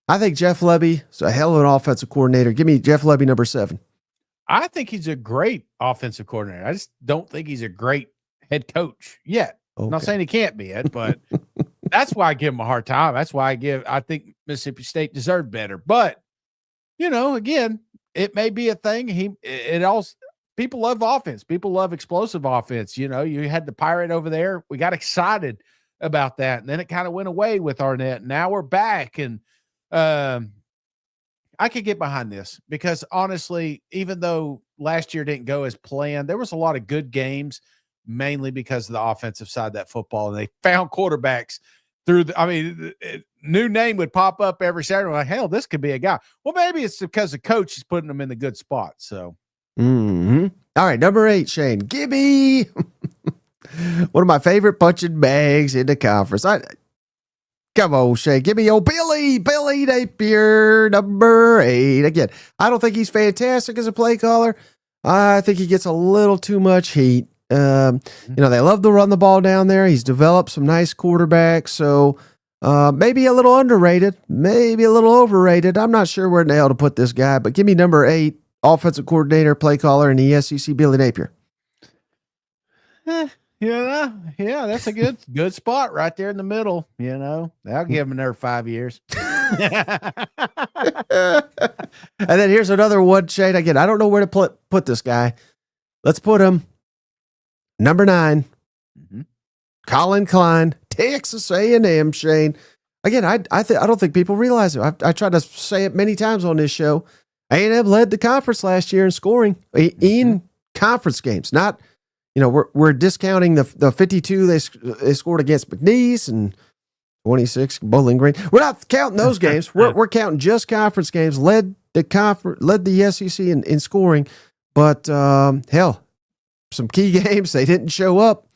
I think Jeff Lebby is a hell of an offensive coordinator. Give me Jeff Lebby, number 7. I think he's a great offensive coordinator. I just don't think he's a great head coach yet. Okay. I'm not saying he can't be it, but that's why I give him a hard time. That's why I think Mississippi State deserved better. But, again, it may be a thing. People love offense. People love explosive offense. You had the Pirate over there. We got excited about that. And then it kind of went away with Arnett. Now we're back. And I could get behind this because honestly, even though last year didn't go as planned, there was a lot of good games, mainly because of the offensive side of that football. And they found quarterbacks new name would pop up every Saturday. Like, hell, this could be a guy. Well, maybe it's because the coach is putting them in the good spot. So. Mm-hmm. All right, number 8, Shane. Gibby. One of my favorite punching bags in the conference. Come on, Shane. Give me Billy Napier, number 8. Again, I don't think he's fantastic as a play caller. I think he gets a little too much heat. They love to run the ball down there. He's developed some nice quarterbacks. So maybe a little underrated, maybe a little overrated. I'm not sure where in the hell to put this guy, but give me number 8. Offensive coordinator, play caller in the SEC, Billy Napier. Yeah, that's a good spot right there in the middle. I'll give him another 5 years. And then here's another one, Shane. Again, I don't know where to put this guy. Let's put him number 9. Mm-hmm. Colin Klein, Texas A&M, Shane. Again, I don't think people realize it. I tried to say it many times on this show. A&M led the conference last year in scoring in conference games. Not, we're discounting the 52 they scored against McNeese and 26 Bowling Green. We're not counting those games. We're counting just conference games. Led the SEC in scoring, but hell, some key games they didn't show up,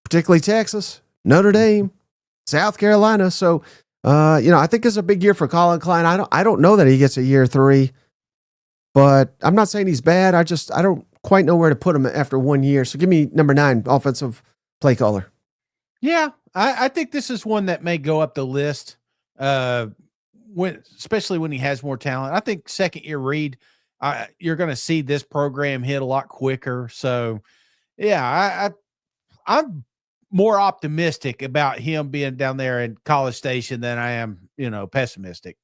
particularly Texas, Notre Dame, South Carolina. So, I think it's a big year for Colin Klein. I don't know that he gets a year 3, but I'm not saying he's bad. I don't quite know where to put him after 1 year. So give me number 9, offensive play caller. Yeah, I think this is one that may go up the list, especially when he has more talent. I think second year Reed, you're going to see this program hit a lot quicker. So, yeah, I'm more optimistic about him being down there in College Station than I am, pessimistic.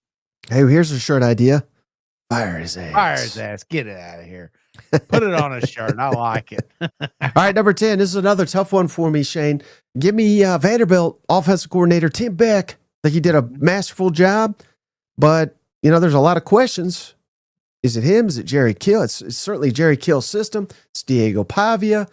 Hey, here's a shirt idea. Fire his ass. Fire his ass. Get it out of here. Put it on a shirt. I like it. All right, number 10. This is another tough one for me, Shane. Give me Vanderbilt offensive coordinator Tim Beck. I think he did a masterful job, but there's a lot of questions. Is it him? Is it Jerry Kill? It's certainly Jerry Kill's system. It's Diego Pavia.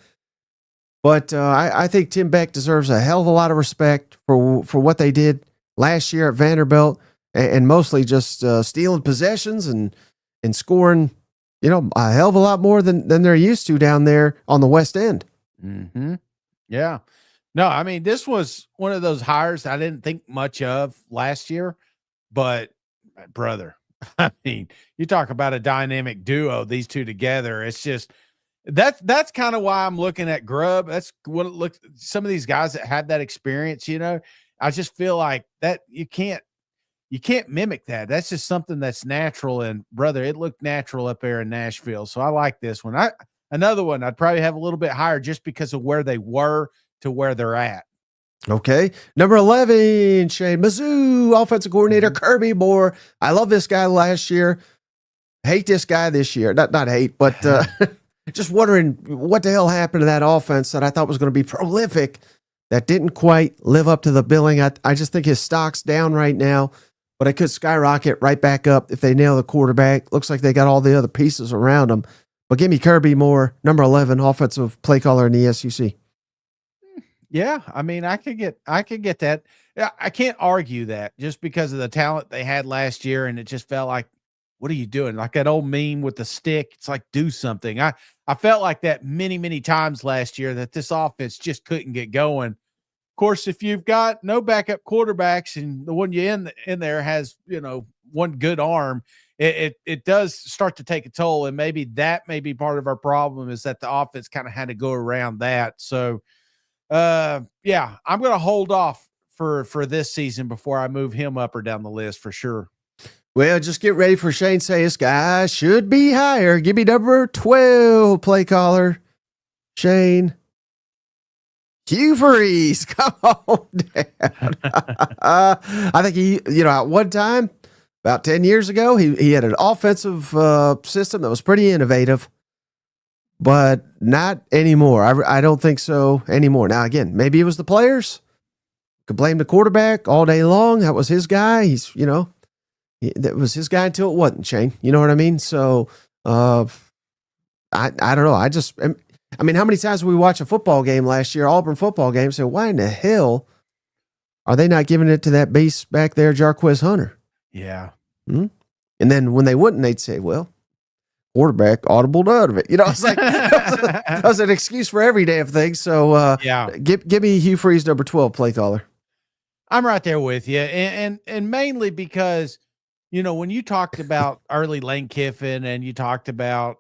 But I think Tim Beck deserves a hell of a lot of respect for what they did last year at Vanderbilt, and mostly just stealing possessions and scoring, a hell of a lot more than they're used to down there on the West End. Mm-hmm. Yeah. No, I mean, this was one of those hires I didn't think much of last year, but brother, I mean, you talk about a dynamic duo, these two together. It's just, that's kind of why I'm looking at Grubb. That's what it looks, some of these guys that have that experience, I just feel like that you can't mimic that. That's just something that's natural. And brother, it looked natural up there in Nashville. So I like this one. Another one I'd probably have a little bit higher just because of where they were to where they're at. Okay. Number 11, Shane, Mizzou offensive coordinator Kirby Moore. I love this guy last year. Hate this guy this year. Not hate, but just wondering what the hell happened to that offense that I thought was going to be prolific that didn't quite live up to the billing. I just think his stock's down right now, but it could skyrocket right back up if they nail the quarterback. Looks like they got all the other pieces around them. But give me Kirby Moore, number 11, offensive play caller in the SEC. Yeah, I mean, I could get that. I can't argue that just because of the talent they had last year, and it just felt like, what are you doing? Like that old meme with the stick. It's like, do something. I felt like that many, many times last year that this offense just couldn't get going. Of course, if you've got no backup quarterbacks and the one you in there has, one good arm, it does start to take a toll. And maybe that may be part of our problem is that the offense kind of had to go around that. So, yeah, I'm going to hold off for this season before I move him up or down the list for sure. Well, just get ready for Shane to say this guy should be higher. Give me number 12 play caller, Shane. Hugh Freeze, come on down. I think he, at one time, about 10 years ago, he had an offensive system that was pretty innovative, but not anymore. I don't think so anymore. Now, again, maybe it was the players. Could blame the quarterback all day long. That was his guy. That was his guy until it wasn't, Shane. You know what I mean? So, I don't know. I mean, how many times did we watch a football game last year, Auburn football game, say, why in the hell are they not giving it to that beast back there, Jarquez Hunter? Yeah. Hmm? And then when they wouldn't, they'd say, well, quarterback audibled out of it. It's like, that was an excuse for every damn thing. So, yeah, give me Hugh Freeze, number 12 play caller. I'm right there with you. And mainly because, when you talked about early Lane Kiffin and you talked about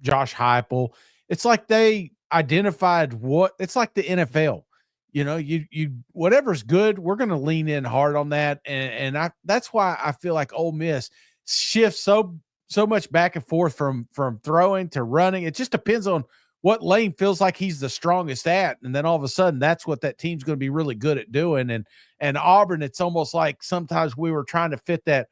Josh Heupel, it's like they identified it's like the NFL. You whatever's good, we're going to lean in hard on that. And that's why I feel like Ole Miss shifts so much back and forth from throwing to running. It just depends on what Lane feels like he's the strongest at. And then all of a sudden, that's what that team's going to be really good at doing. And Auburn, it's almost like sometimes we were trying to fit that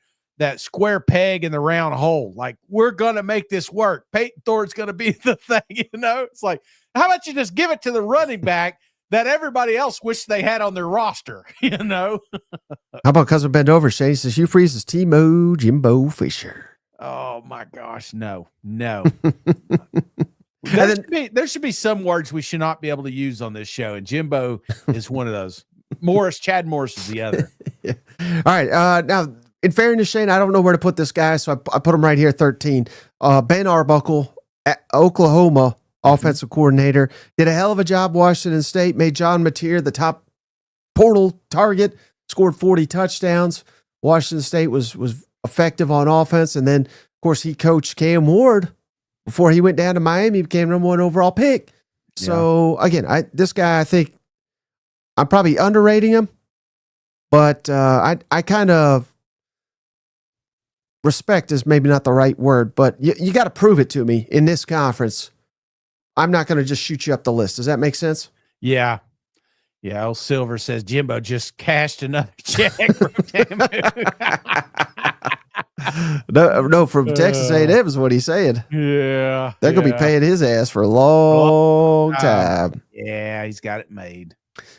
square peg in the round hole. Like, we're going to make this work. Peyton Thorne's going to be the thing, It's like, how about you just give it to the running back that everybody else wished they had on their roster, How about Cousin Bend Over, Shane? He says, Hugh Freeze is Timo Jimbo Fisher. Oh, my gosh. No. There should be some words we should not be able to use on this show, and Jimbo is one of those. Chad Morris is the other. Yeah. All right. Now, in fairness, Shane, I don't know where to put this guy, so I put him right here, 13. Ben Arbuckle, at Oklahoma offensive coordinator, did a hell of a job. Washington State made John Mateer the top portal target, scored 40 touchdowns. Washington State was effective on offense, and then, of course, he coached Cam Ward before he went down to Miami, became number 1 overall pick. So, again, this guy, I think I'm probably underrating him, but I kind of respect is maybe not the right word, but you got to prove it to me in this conference. I'm not going to just shoot you up the list. Does that make sense? Yeah. Yeah. Old Silver says Jimbo just cashed another check from him. No, from Texas A&M is what he's saying. Yeah. They're going to be paying his ass for a long time. Yeah, he's got it made.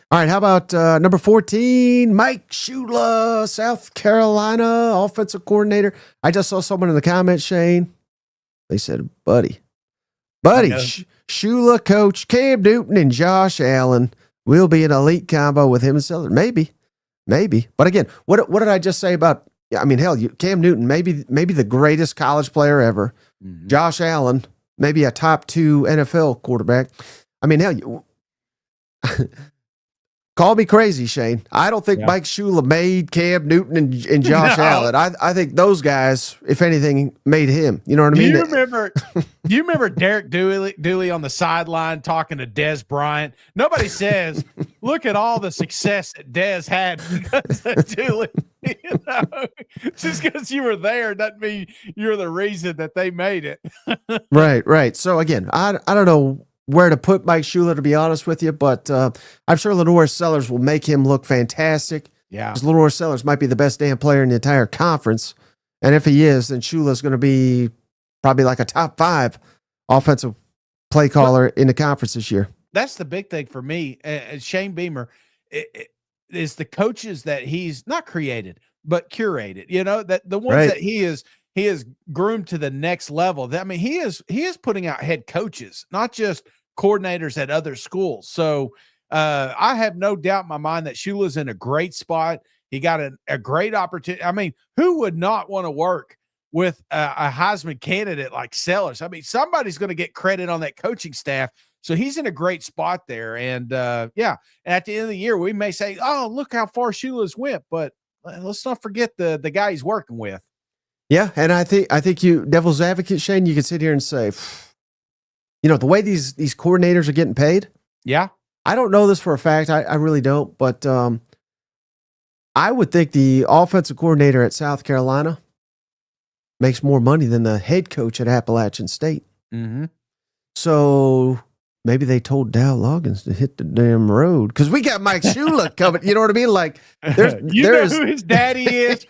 All right, how about number 14, Mike Shula, South Carolina offensive coordinator. I just saw someone in the comments, Shane. They said, buddy, Shula coach Cam Newton and Josh Allen will be an elite combo with him and Sellers. Maybe. But again, what did I just say about? I mean, hell, Cam Newton, maybe the greatest college player ever. Mm-hmm. Josh Allen, maybe a top 2 NFL quarterback. I mean, hell, call me crazy, Shane. I don't think Mike Shula made Cam Newton and Josh Allen. I think those guys, if anything, made him. You know what I mean? Do you remember Derek Dooley on the sideline talking to Dez Bryant? Nobody says, look at all the success that Dez had because of Dooley. Just because you were there doesn't mean you're the reason that they made it. Right. So again, I don't know where to put Mike Shula, to be honest with you, but I'm sure Lenore Sellers will make him look fantastic. Yeah. Because Lenore Sellers might be the best damn player in the entire conference. And if he is, then Shula's going to be probably like a top 5 offensive play caller in the conference this year. That's the big thing for me. Shane Beamer is the coaches that he's not created, but curated, that the ones that he is groomed to the next level. I mean, he is putting out head coaches, not just coordinators at other schools. So I have no doubt in my mind that Shula's in a great spot. He got a great opportunity. I mean, who would not want to work with a Heisman candidate like Sellers? I mean, somebody's going to get credit on that coaching staff. So he's in a great spot there. And and at the end of the year, we may say, oh, look how far Shula's went, but let's not forget the guy he's working with. Yeah, and I think you, devil's advocate, Shane, you can sit here and say, the way these coordinators are getting paid. Yeah. I don't know this for a fact. I really don't, but I would think the offensive coordinator at South Carolina makes more money than the head coach at Appalachian State. Mm-hmm. So maybe they told Dow Loggins to hit the damn road because we got Mike Shula coming. You know what I mean? Like, know who his daddy is.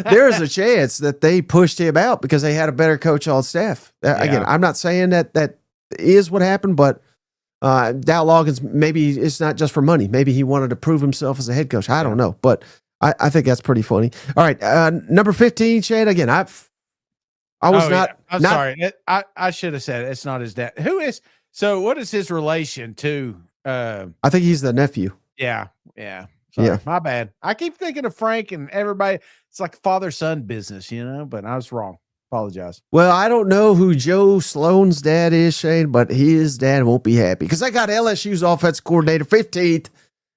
There's a chance that they pushed him out because they had a better coach on staff. Again, I'm not saying that is what happened, but Dow Loggins, maybe it's not just for money. Maybe he wanted to prove himself as a head coach. I don't know, but I think that's pretty funny. All right, number 15, Shane. Again, I was not. I'm sorry. I should have said it's not his dad. Who is? So what is his relation to? I think he's the nephew. Yeah. Sorry, my bad. I keep thinking of Frank and everybody. It's like father-son business, but I was wrong. Apologize. Well, I don't know who Joe Sloan's dad is, Shane, but his dad won't be happy because I got LSU's offensive coordinator 15th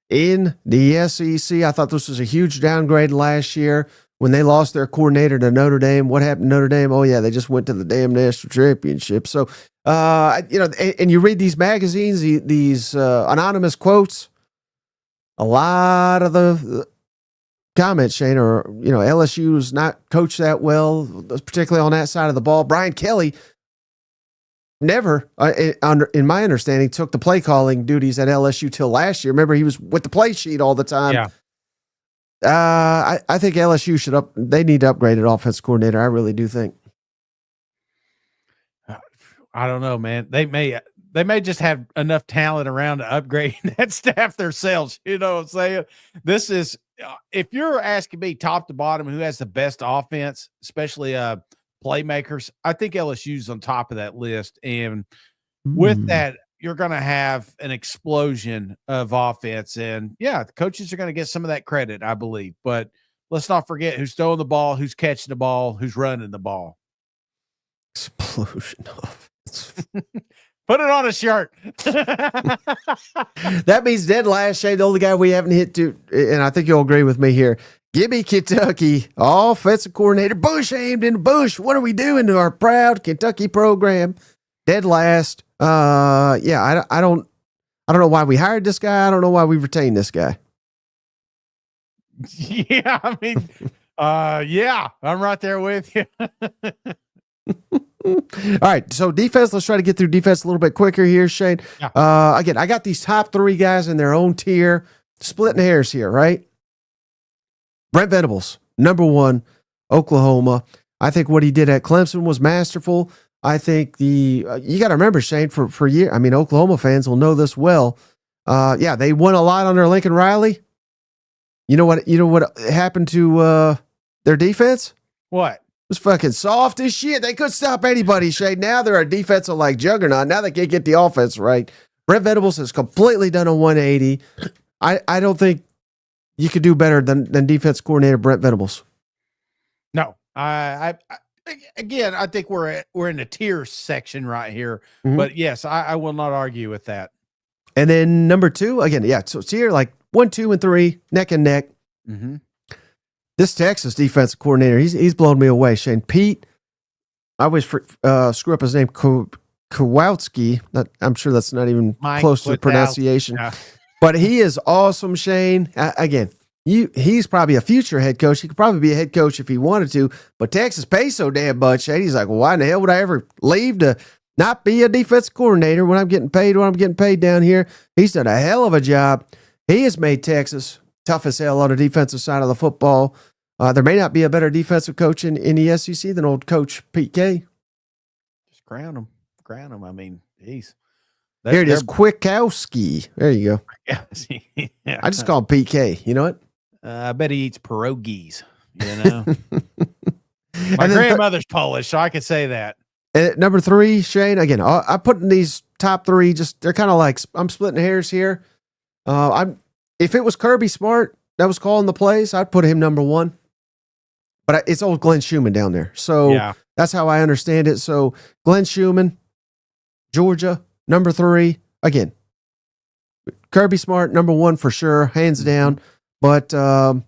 in the SEC. I thought this was a huge downgrade last year when they lost their coordinator to Notre Dame. What happened to Notre Dame? Oh, yeah, they just went to the damn national championship. So, and you read these magazines, these anonymous quotes, a lot of the comments, Shane, are, LSU's not coached that well, particularly on that side of the ball. Brian Kelly never, in my understanding, took the play calling duties at LSU till last year. Remember, he was with the play sheet all the time. Yeah. I think LSU they need to upgrade an offensive coordinator. I really do think. I don't know, man. They may just have enough talent around to upgrade that staff themselves. You know what I'm saying? This is, if you're asking me top to bottom, who has the best offense, especially playmakers, I think LSU's on top of that list. And with that, you're going to have an explosion of offense. And yeah, the coaches are going to get some of that credit, I believe. But let's not forget who's throwing the ball, who's catching the ball, who's running the ball. Explosion of Put it on a shirt. That means dead last, Shane, the only guy we haven't hit to, and I think you'll agree with me here. Give me Kentucky offensive coordinator Bush aimed in Bush. What are we doing to our proud Kentucky program? Dead last. Yeah, I don't know why we hired this guy. I don't know why we retained this guy. Yeah, I mean, yeah, I'm right there with you. All right, so defense, let's try to get through defense a little bit quicker here, Shane. Yeah. Again, I got these top three guys in their own tier, splitting hairs here, right? Brent Venables, number one, Oklahoma. I think what he did at Clemson was masterful. I think you got to remember, Shane, for years, I mean, Oklahoma fans will know this well. Yeah, they won a lot under Lincoln Riley. You know what happened to their defense? What? It was fucking soft as shit. They couldn't stop anybody, Shane. Now they're a defensive like juggernaut. Now they can't get the offense right. Brent Venables has completely done a 180. I don't think you could do better than defense coordinator Brent Venables. No, I again, I think we're in the tier section right here. Mm-hmm. But yes, I will not argue with that. And then number two, again, yeah. So it's here like 1, 2, and 3, neck and neck. Mm-hmm. This Texas defensive coordinator, he's blown me away, Shane. Pete, I always screw up his name, Kowalski. I'm sure that's not even close to the pronunciation. Yeah. But he is awesome, Shane. Again, he's probably a future head coach. He could probably be a head coach if he wanted to. But Texas pays so damn much, Shane. He's like, well, why in the hell would I ever leave to not be a defensive coordinator when I'm getting paid down here? He's done a hell of a job. He has made Texas tough as hell on the defensive side of the football. There may not be a better defensive coach in the SEC than old coach Pete K. Just crown him. I mean, geez. Here it is, Kwiatkowski. There you go. Yeah. I just call him Pete K. You know what? I bet he eats pierogies, you know? My And then grandmother's Polish, so I could say that. Number 3, Shane, again, I put in these top 3, they're kind of like, I'm splitting hairs here. If it was Kirby Smart that was calling the plays, I'd put him number 1. But it's old Glenn Schumann down there. So Yeah. that's how I understand it. So Glenn Schumann, Georgia, number 3. Again, Kirby Smart, number 1 for sure, hands down. But I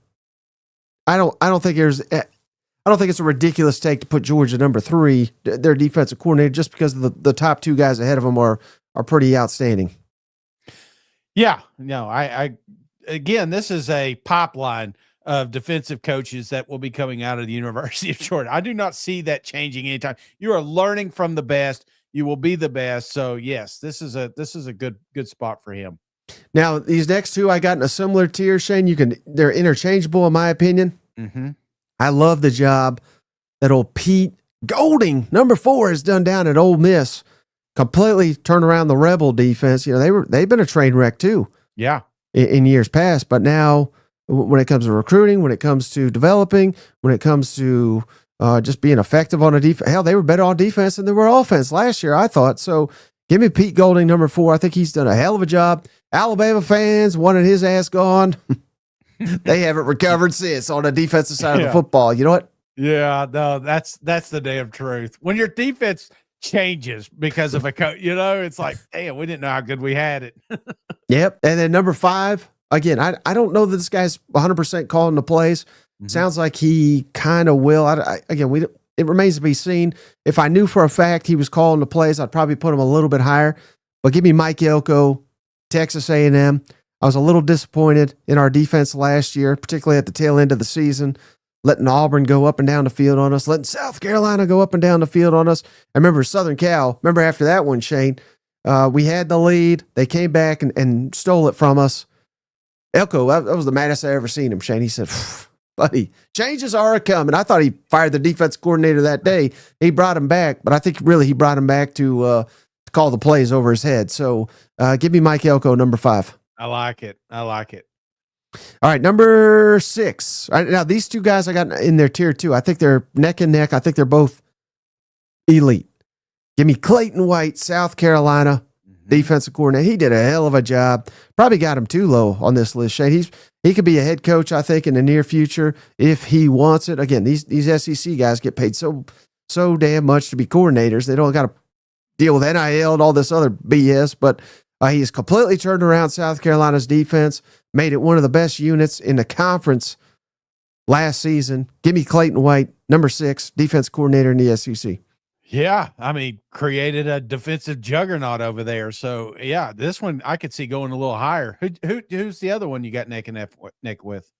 don't think it's a ridiculous take to put Georgia number 3, their defensive coordinator, just because the top 2 guys ahead of them are pretty outstanding. Yeah. No, again, this is a pipeline of defensive coaches that will be coming out of the University of Georgia. I do not see that changing anytime. You are learning from the best. You will be the best. So yes, this is a good spot for him. Now, these next 2 I got in a similar tier, Shane. They're interchangeable in my opinion. Mm-hmm. I love the job that old Pete Golding, number 4, has done down at Ole Miss. Completely turned around the Rebel defense. You know, they've been a train wreck too. Yeah. In years past, but now when it comes to recruiting, when it comes to developing, when it comes to just being effective on a defense, hell, they were better on defense than they were offense last year, I thought. So give me Pete Golding, number 4. I think he's done a hell of a job. Alabama fans wanted his ass gone. They haven't recovered since on the defensive side of the football. You know what? Yeah, no, that's the damn truth. When your defense changes because of a coach, you know, it's like, damn, we didn't know how good we had it. Yep. And then number 5, again, I don't know that this guy's 100% calling the plays. Mm-hmm. Sounds like he kind of will. It remains to be seen. If I knew for a fact he was calling the plays, I'd probably put him a little bit higher. But give me Mike Elko, Texas A&M. I was a little disappointed in our defense last year, particularly at the tail end of the season. letting Auburn go up and down the field on us, letting South Carolina go up and down the field on us. I remember Southern Cal. Remember after that one, Shane, we had the lead. They came back and stole it from us. Elko, that was the maddest I ever seen him, Shane. He said, buddy, changes are coming. I thought he fired the defense coordinator that day. He brought him back, but I think really he brought him back to call the plays over his head. So give me Mike Elko, number 5. I like it. All right, number 6. All right, now, these two guys I got in their tier 2. I think they're neck and neck. I think they're both elite. Give me Clayton White, South Carolina, defensive coordinator. He did a hell of a job. Probably got him too low on this list, Shane. He could be a head coach, I think, in the near future if he wants it. Again, these SEC guys get paid so damn much to be coordinators. They don't got to deal with NIL and all this other BS, but he's completely turned around South Carolina's defense, made it one of the best units in the conference last season. Give me Clayton White, number 6, defense coordinator in the SEC. Yeah, I mean, created a defensive juggernaut over there. So yeah, this one I could see going a little higher. Who's the other one you got neck and neck with?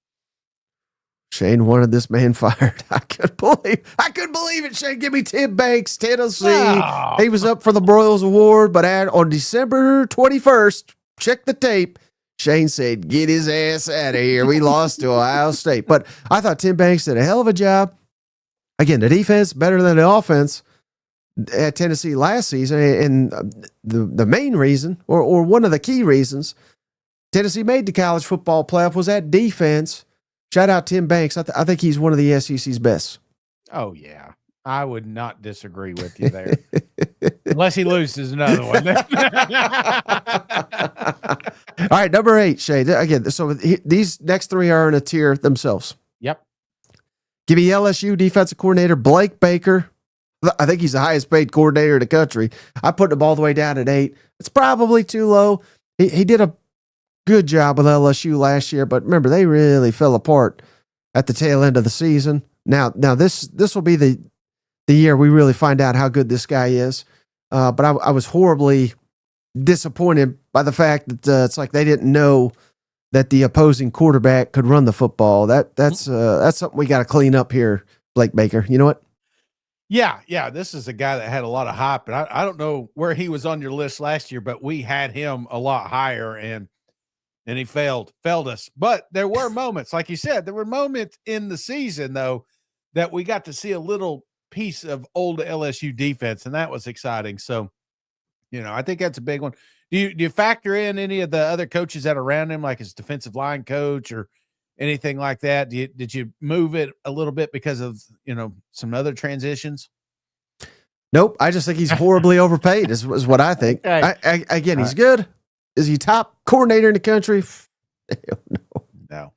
Shane wanted this man fired. I couldn't believe it. Shane, give me Tim Banks, Tennessee. Oh. He was up for the Broyles Award, but on December 21st, check the tape. Shane said, "Get his ass out of here." We lost to Ohio State, but I thought Tim Banks did a hell of a job. Again, the defense better than the offense at Tennessee last season, and the main reason, or one of the key reasons, Tennessee made the college football playoff was that defense. Shout out Tim Banks. I think he's one of the SEC's best. Oh yeah, I would not disagree with you there, unless he loses another one. All right, number 8, Shane. Again, so these next 3 are in a tier themselves. Yep. Give me LSU defensive coordinator Blake Baker. I think he's the highest paid coordinator in the country. I put him all the way down at 8. It's probably too low. He did a good job with LSU last year, but remember, they really fell apart at the tail end of the season. Now this will be the year we really find out how good this guy is. But I was horribly disappointed by the fact that it's like they didn't know that the opposing quarterback could run the football. That's something we got to clean up here, Blake Baker. You know what? Yeah. This is a guy that had a lot of hype, and I don't know where he was on your list last year, but we had him a lot higher, and he failed us. But there were moments, like you said, there were moments in the season though that we got to see a little piece of old LSU defense, and that was exciting. So, I think that's a big one. Do you factor in any of the other coaches that are around him, like his defensive line coach or anything like that? Did you move it a little bit because of, some other transitions? Nope. I just think he's horribly overpaid is what I think. Okay. Again, he's good. Is he top coordinator in the country? No.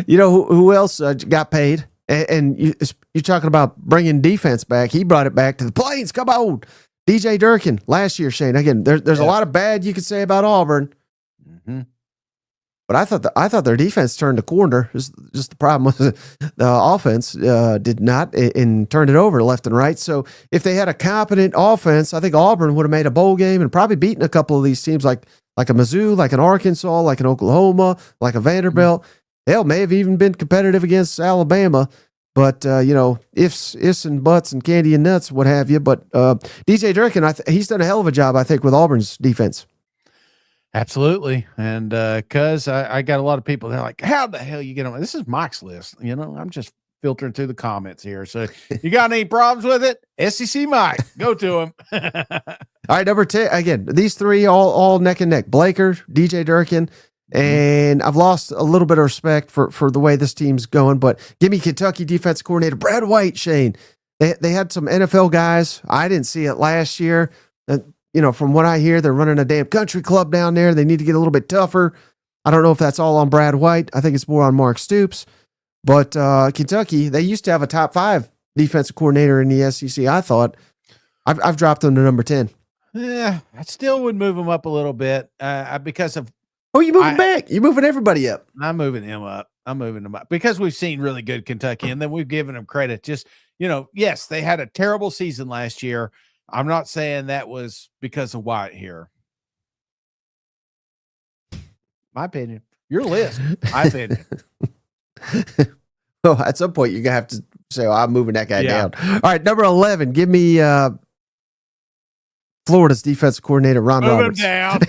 You know who else got paid? And you're talking about bringing defense back. He brought it back to the Plains. Come on. DJ Durkin last year, Shane. Again, there's a lot of bad you could say about Auburn. Mm-hmm. But I thought their defense turned the corner. Just the problem was the offense did not and turned it over left and right. So if they had a competent offense, I think Auburn would have made a bowl game and probably beaten a couple of these teams like a Mizzou, like an Arkansas, like an Oklahoma, like a Vanderbilt. Mm-hmm. Hell, may have even been competitive against Alabama. But, ifs and buts and candy and nuts, what have you. But DJ Durkin, he's done a hell of a job, I think, with Auburn's defense. Absolutely. And because I got a lot of people, they're like, how the hell you get on? This is Mike's list. I'm just filtering through the comments here. So you got any problems with it? SEC Mike, go to him. All right, number 10. Again, these 3 all neck and neck. Blaker, DJ Durkin. And I've lost a little bit of respect for the way this team's going, but give me Kentucky defense coordinator Brad White, Shane. They had some NFL guys. I didn't see it last year. From what I hear, they're running a damn country club down there. They need to get a little bit tougher. I don't know if that's all on Brad White. I think it's more on Mark Stoops. But Kentucky, they used to have a top 5 defensive coordinator in the SEC. I thought I've dropped them to number 10. Yeah, I still would move them up a little bit because of. Oh, you moving back? You're moving everybody up. I'm moving him up. I'm moving them up because we've seen really good Kentucky, and then we've given them credit. Just, yes, they had a terrible season last year. I'm not saying that was because of White here. My opinion. Your list. My opinion. Oh, at some point, you're going to have to say, I'm moving that guy Yeah. down. All right, number 11, give me Florida's defensive coordinator, Ron Move him Roberts. down.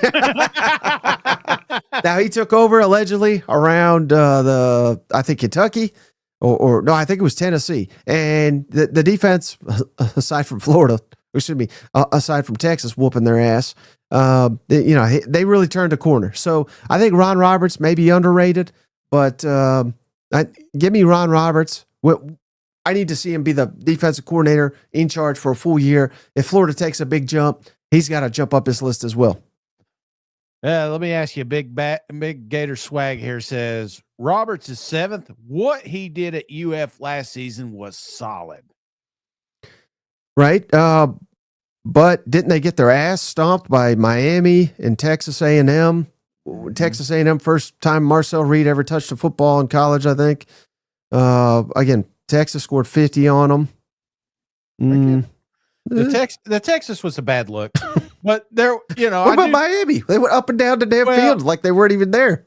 Now, he took over allegedly around I think Kentucky, or no, I think it was Tennessee. And the defense, aside from Florida, aside from Texas whooping their ass, they really turned a corner. So I think Ron Roberts may be underrated, but give me Ron Roberts. I need to see him be the defensive coordinator in charge for a full year. If Florida takes a big jump, he's got to jump up his list as well. Let me ask you, Big Gator Swag here says Roberts is 7th. What he did at UF last season was solid. Right. But didn't they get their ass stomped by Miami and Texas A&M? Texas A&M, first time Marcel Reed ever touched a football in college, I think. Again, Texas scored 50 on them. The Texas was a bad look, but there, What about Miami? They went up and down the damn field like they weren't even there.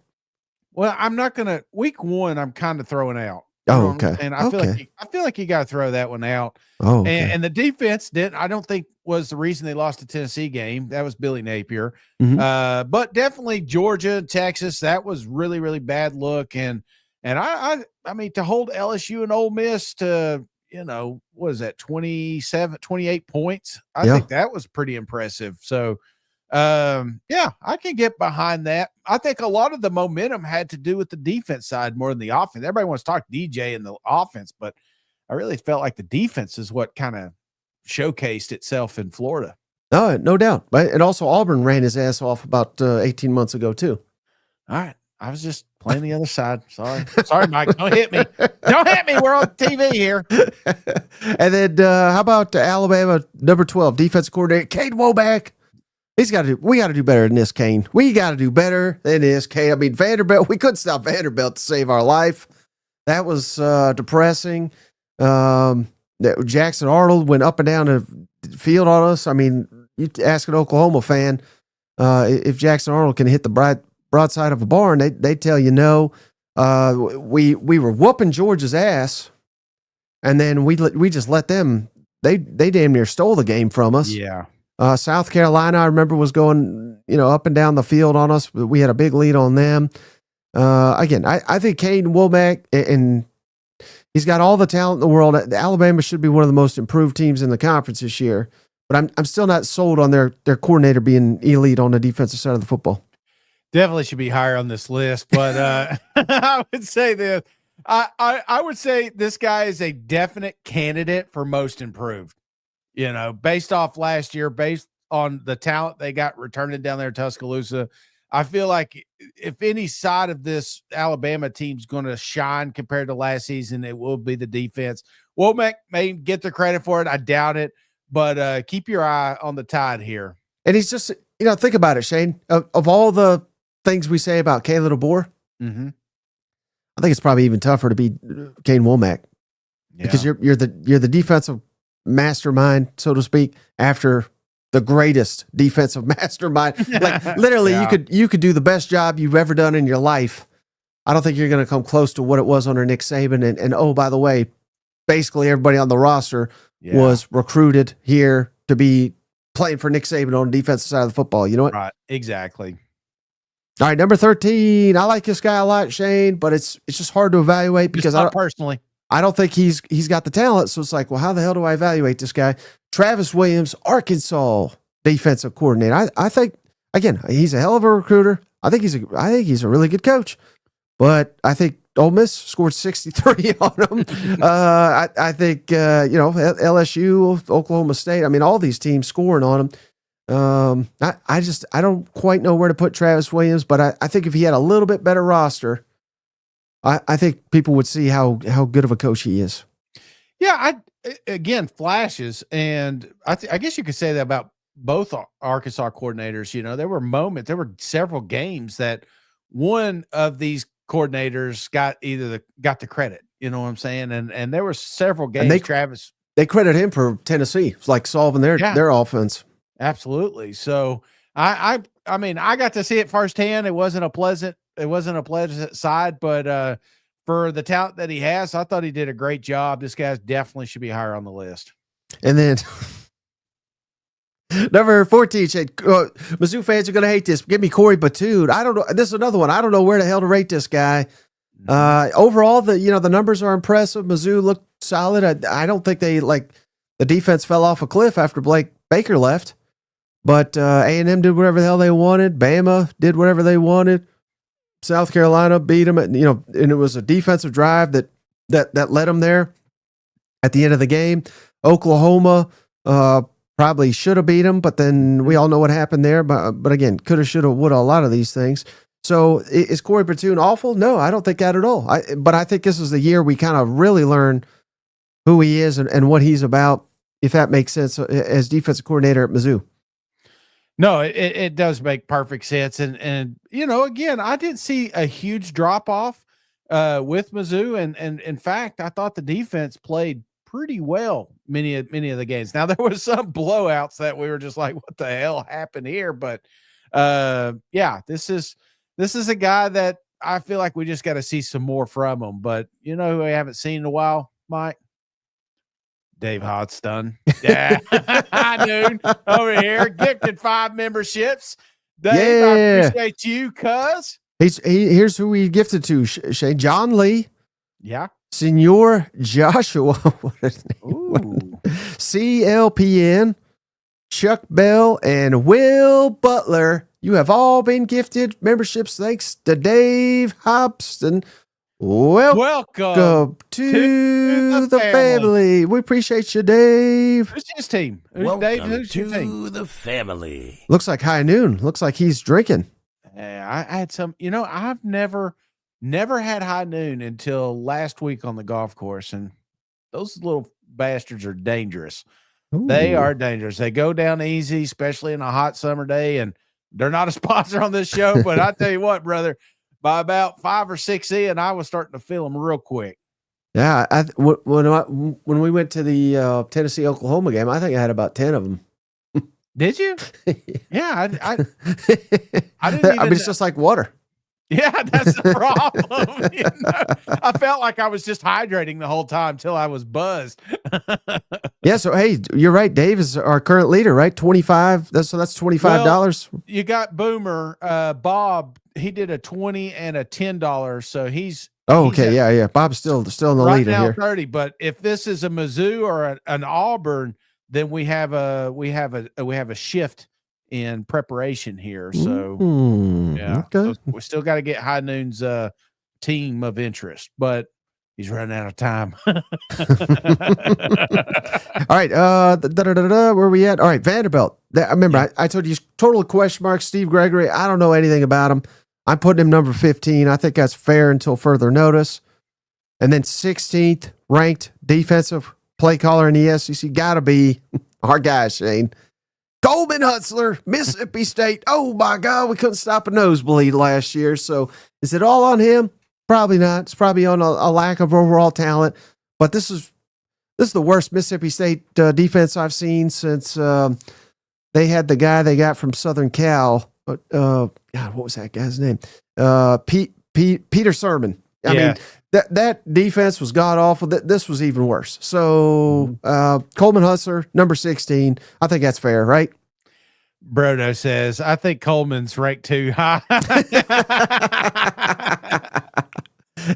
Well, I'm not gonna. Week 1, I'm kind of throwing out. Oh, okay. And I feel like you got to throw that one out. Oh, okay. And the defense I don't think was the reason they lost the Tennessee game. That was Billy Napier. Mhm. But definitely Georgia, Texas, that was really, really bad look. And I mean, to hold LSU and Ole Miss to, what is that, 28 points? I think that was pretty impressive. So, I can get behind that. I think a lot of the momentum had to do with the defense side more than the offense. Everybody wants to talk DJ and the offense, but I really felt like the defense is what kind of showcased itself in Florida. No doubt. And also Auburn ran his ass off about 18 months ago too. All right. I was just playing the other side. Sorry, Mike. Don't hit me. Don't hit me. We're on TV here. And then how about Alabama number 12 defensive coordinator Kane Womack? We got to do better than this, Kane. We got to do better than this, Kane. I mean, Vanderbilt, we couldn't stop Vanderbilt to save our life. That was depressing. Jackson Arnold went up and down the field on us. I mean, you ask an Oklahoma fan if Jackson Arnold can hit the broadside of a barn, they tell you no. We were whooping Georgia's ass, and then we just let them. They damn near stole the game from us. Yeah. South Carolina, I remember, was going up and down the field on us, but we had a big lead on them. Again, I think Kane Womack, and he's got all the talent in the world. Alabama should be one of the most improved teams in the conference this year, but I'm still not sold on their coordinator being elite on the defensive side of the football. Definitely should be higher on this list, but I would say this. I would say this guy is a definite candidate for most improved. Based off last year, based on the talent they got returning down there in Tuscaloosa, I feel like if any side of this Alabama team's going to shine compared to last season, it will be the defense. Womack may get the credit for it. I doubt it, but keep your eye on the Tide here. And he's just, think about it, Shane. Of all the things we say about Caleb DeBoer, I think it's probably even tougher to be Kane Womack because you're the defensive mastermind, so to speak, after the greatest defensive mastermind. Like literally, you could do the best job you've ever done in your life. I don't think you're going to come close to what it was under Nick Saban. And oh, by the way, basically everybody on the roster was recruited here to be playing for Nick Saban on the defensive side of the football. You know what? Right. Exactly. All right, number 13. I like this guy a lot, Shane, but it's just hard to evaluate because I don't think he's got the talent. So it's like, well, how the hell do I evaluate this guy? Travis Williams, Arkansas defensive coordinator. I think, again, he's a hell of a recruiter. I think he's a really good coach, but I think Ole Miss scored 63 on him. I think LSU, Oklahoma State. I mean, all these teams scoring on him. I don't quite know where to put Travis Williams, but I think if he had a little bit better roster, I think people would see how good of a coach he is. Yeah, again, flashes, and I guess you could say that about both Arkansas coordinators. There were several games that one of these coordinators got the credit. You know what I'm saying? And there were several games. They credit him for Tennessee. It's like solving their offense. Absolutely. So I mean, I got to see it firsthand. It wasn't a pleasant side, but for the talent that he has. I thought he did a great job. This guy definitely should be higher on the list. And then number 14, Mizzou fans are going to hate this. Give me Corey Batoon. I don't know. This is another one. I don't know where the hell to rate this guy. Overall, the numbers are impressive. Mizzou looked solid. I don't think the defense fell off a cliff after Blake Baker left, but A&M did whatever the hell they wanted. Bama did whatever they wanted. South Carolina beat them, and it was a defensive drive that led them there at the end of the game. Oklahoma probably should have beat them, but then we all know what happened there. But again, coulda, shoulda, woulda, a lot of these things. So is Corey Batoon awful? No, I don't think that at all. But I think this is the year we kind of really learn who he is and what he's about, if that makes sense, as defensive coordinator at Mizzou. No, it does make perfect sense. And again, I didn't see a huge drop off with Mizzou. And in fact, I thought the defense played pretty well many of the games. Now, there was some blowouts that we were just like, what the hell happened here? But this is a guy that I feel like we just got to see some more from him. But who we haven't seen in a while, Mike? Dave Hodgson. Yeah. Hi, dude. Over here. Gifted 5 memberships. Dave, I appreciate you, cuz. Here's who we gifted to, Shane. John Lee. Yeah. Senor Joshua. CLPN. Chuck Bell and Will Butler. You have all been gifted memberships thanks to Dave Hobson. Welcome to the family. We appreciate you, Dave. Who's his team? Who's your team? The family. Looks like High Noon. Looks like he's drinking. I had some, I've never had High Noon until last week on the golf course. And those little bastards are dangerous. Ooh. They are dangerous. They go down easy, especially in a hot summer day. And they're not a sponsor on this show, but I tell you what, brother, by about 5 or 6 in, I was starting to feel them real quick. Yeah. When we went to the Tennessee Oklahoma game, I think I had about 10 of them. Did you? Yeah. I didn't even, it's just like water. Yeah, that's the problem. I felt like I was just hydrating the whole time till I was buzzed. Yeah, so hey, you're right. Dave is our current leader, right? 25. That's $25. Well, you got Boomer, Bob. He did a $20 and a $10. So he's okay. Yeah. Bob's still in the right leader now, here. 30. But if this is a Mizzou or an Auburn, then we have a shift in preparation here. So yeah, okay. So we still got to get High Noon's team of interest, but he's running out of time. All right. Where are we at? All right. Vanderbilt. I remember I told you total question mark. Steve Gregory. I don't know anything about him. I'm putting him number 15. I think that's fair until further notice. And then 16th ranked defensive play caller in the SEC. Gotta be our guy, Shane. Coleman Hutzler, Mississippi State. Oh my God, we couldn't stop a nosebleed last year. So is it all on him? Probably not. It's probably on a lack of overall talent. But this is the worst Mississippi State defense I've seen since they had the guy they got from Southern Cal. But God, what was that guy's name? Peter Sermon. I mean, that defense was god awful. This was even worse. So Coleman Hutzler, number 16. I think that's fair, right? Brodo says, I think Coleman's ranked too high.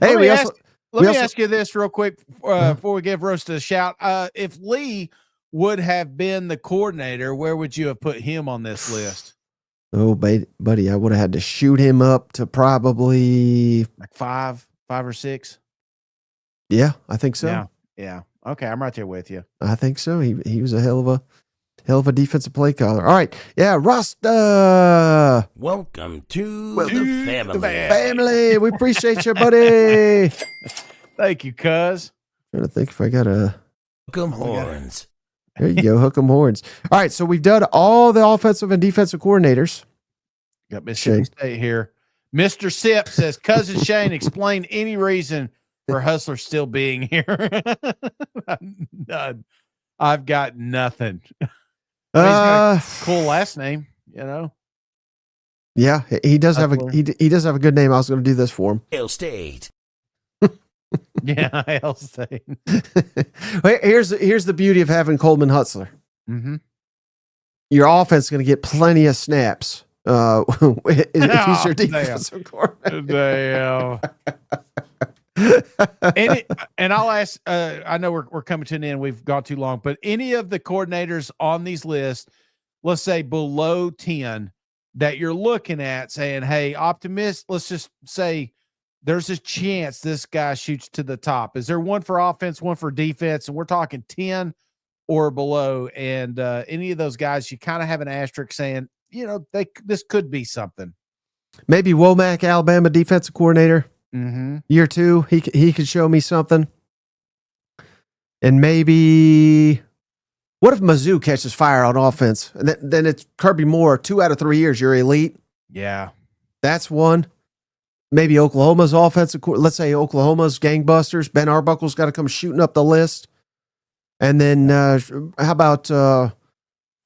Hey, let me ask you this real quick before we give Roast a shout. If Lee would have been the coordinator, where would you have put him on this list? Oh, buddy, I would have had to shoot him up to probably like five or 6. Yeah, I think so. Yeah. Okay, I'm right there with you. I think so. He was a hell of a defensive play caller. All right. Yeah, Rasta. Welcome to the family. Family. We appreciate you, buddy. Thank you, cuz. Trying to think if I got a hook 'em horns. There you go, hook 'em horns. All right, so we've done all the offensive and defensive coordinators. Got Mississippi State here. Mr. Sip says, Cousin Shane, explain any reason for Hustler still being here. None. I've got nothing. He's got a cool last name, Yeah, he does have a he does have a good name. I was going to do this for him. Hail State. Yeah, Hail State. Here's the beauty of having Coleman Hutzler. Mm-hmm. Your offense is going to get plenty of snaps if he's your defensive coordinator. Damn. And I'll ask, I know we're coming to an end. We've gone too long, but any of the coordinators on these lists, let's say below 10, that you're looking at saying, hey, optimist, let's just say there's a chance this guy shoots to the top. Is there one for offense, one for defense? And we're talking 10 or below. And any of those guys, you kind of have an asterisk saying, this could be something. Maybe Womack, Alabama defensive coordinator. Mm-hmm. Year 2, he could show me something. And maybe, what if Mizzou catches fire on offense? And then it's Kirby Moore, 2 out of 3 years, you're elite. Yeah. That's one. Maybe Oklahoma's offensive, let's say Oklahoma's gangbusters. Ben Arbuckle's got to come shooting up the list. And then how about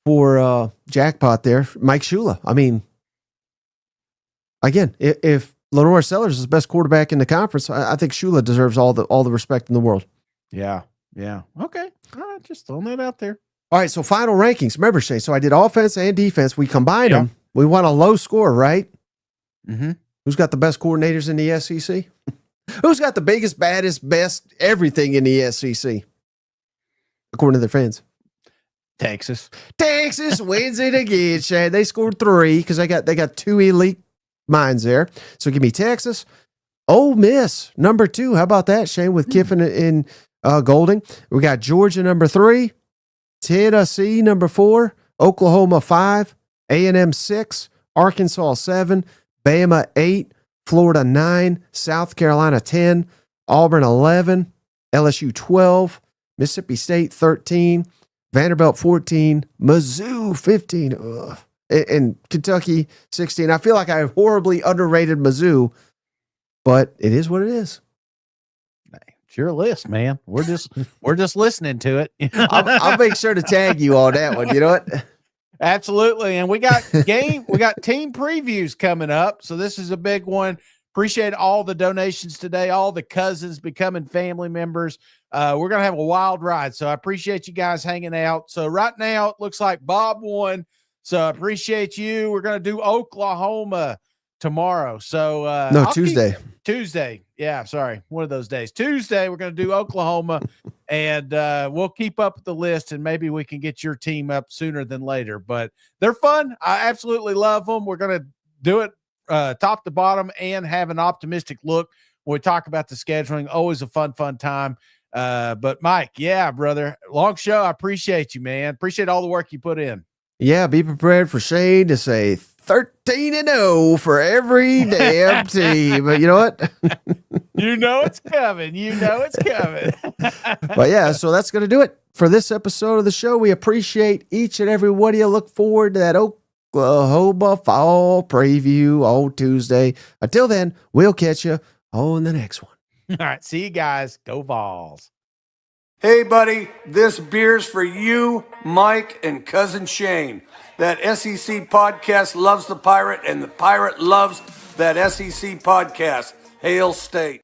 for jackpot there, Mike Shula? I mean, again, if Lenore Sellers is the best quarterback in the conference, I think Shula deserves all the respect in the world. Yeah. Yeah. Okay. All right. Just throwing that out there. All right. So final rankings. Remember, Shane, so I did offense and defense. We combined them. We want a low score, right? Mm-hmm. Who's got the best coordinators in the SEC? Who's got the biggest, baddest, best everything in the SEC? According to their fans. Texas wins it again, Shane. They scored 3 because they got 2 elite minds there. So give me Texas. Ole Miss, number 2. How about that, Shane, with Kiffin and Golding? We got Georgia, number 3. Tennessee, number 4. Oklahoma, 5. A&M, 6. Arkansas, 7. Bama, 8. Florida, 9. South Carolina, 10. Auburn, 11. LSU, 12. Mississippi State, 13. Vanderbilt, 14. Mizzou, 15. Ugh. And Kentucky, 16. I feel like I horribly underrated Mizzou, but it is what it is. It's your list, man. We're just listening to it. I'll make sure to tag you on that one. You know what? Absolutely. And we got team previews coming up. So this is a big one. Appreciate all the donations today, all the cousins becoming family members. We're going to have a wild ride. So I appreciate you guys hanging out. So right now it looks like Bob won. So I appreciate you. We're going to do Oklahoma tomorrow. So no, Tuesday. Tuesday. Yeah, sorry. One of those days. Tuesday, we're going to do Oklahoma, and we'll keep up with the list, and maybe we can get your team up sooner than later. But they're fun. I absolutely love them. We're going to do it top to bottom and have an optimistic look when we talk about the scheduling. Always a fun time. But Mike, yeah, brother, long show. I appreciate you, man. Appreciate all the work you put in. Yeah, be prepared for Shane to say 13-0 for every damn team. But you know what? You know it's coming. But yeah, so that's going to do it for this episode of the show. We appreciate each and every one of you. Look forward to that Oklahoma fall preview on Tuesday. Until then, we'll catch you on the next one. All right, see you guys. Go Vols. Hey, buddy, this beer's for you, Mike, and Cousin Shane. That SEC podcast loves the Pirate, and the Pirate loves that SEC podcast. Hail State.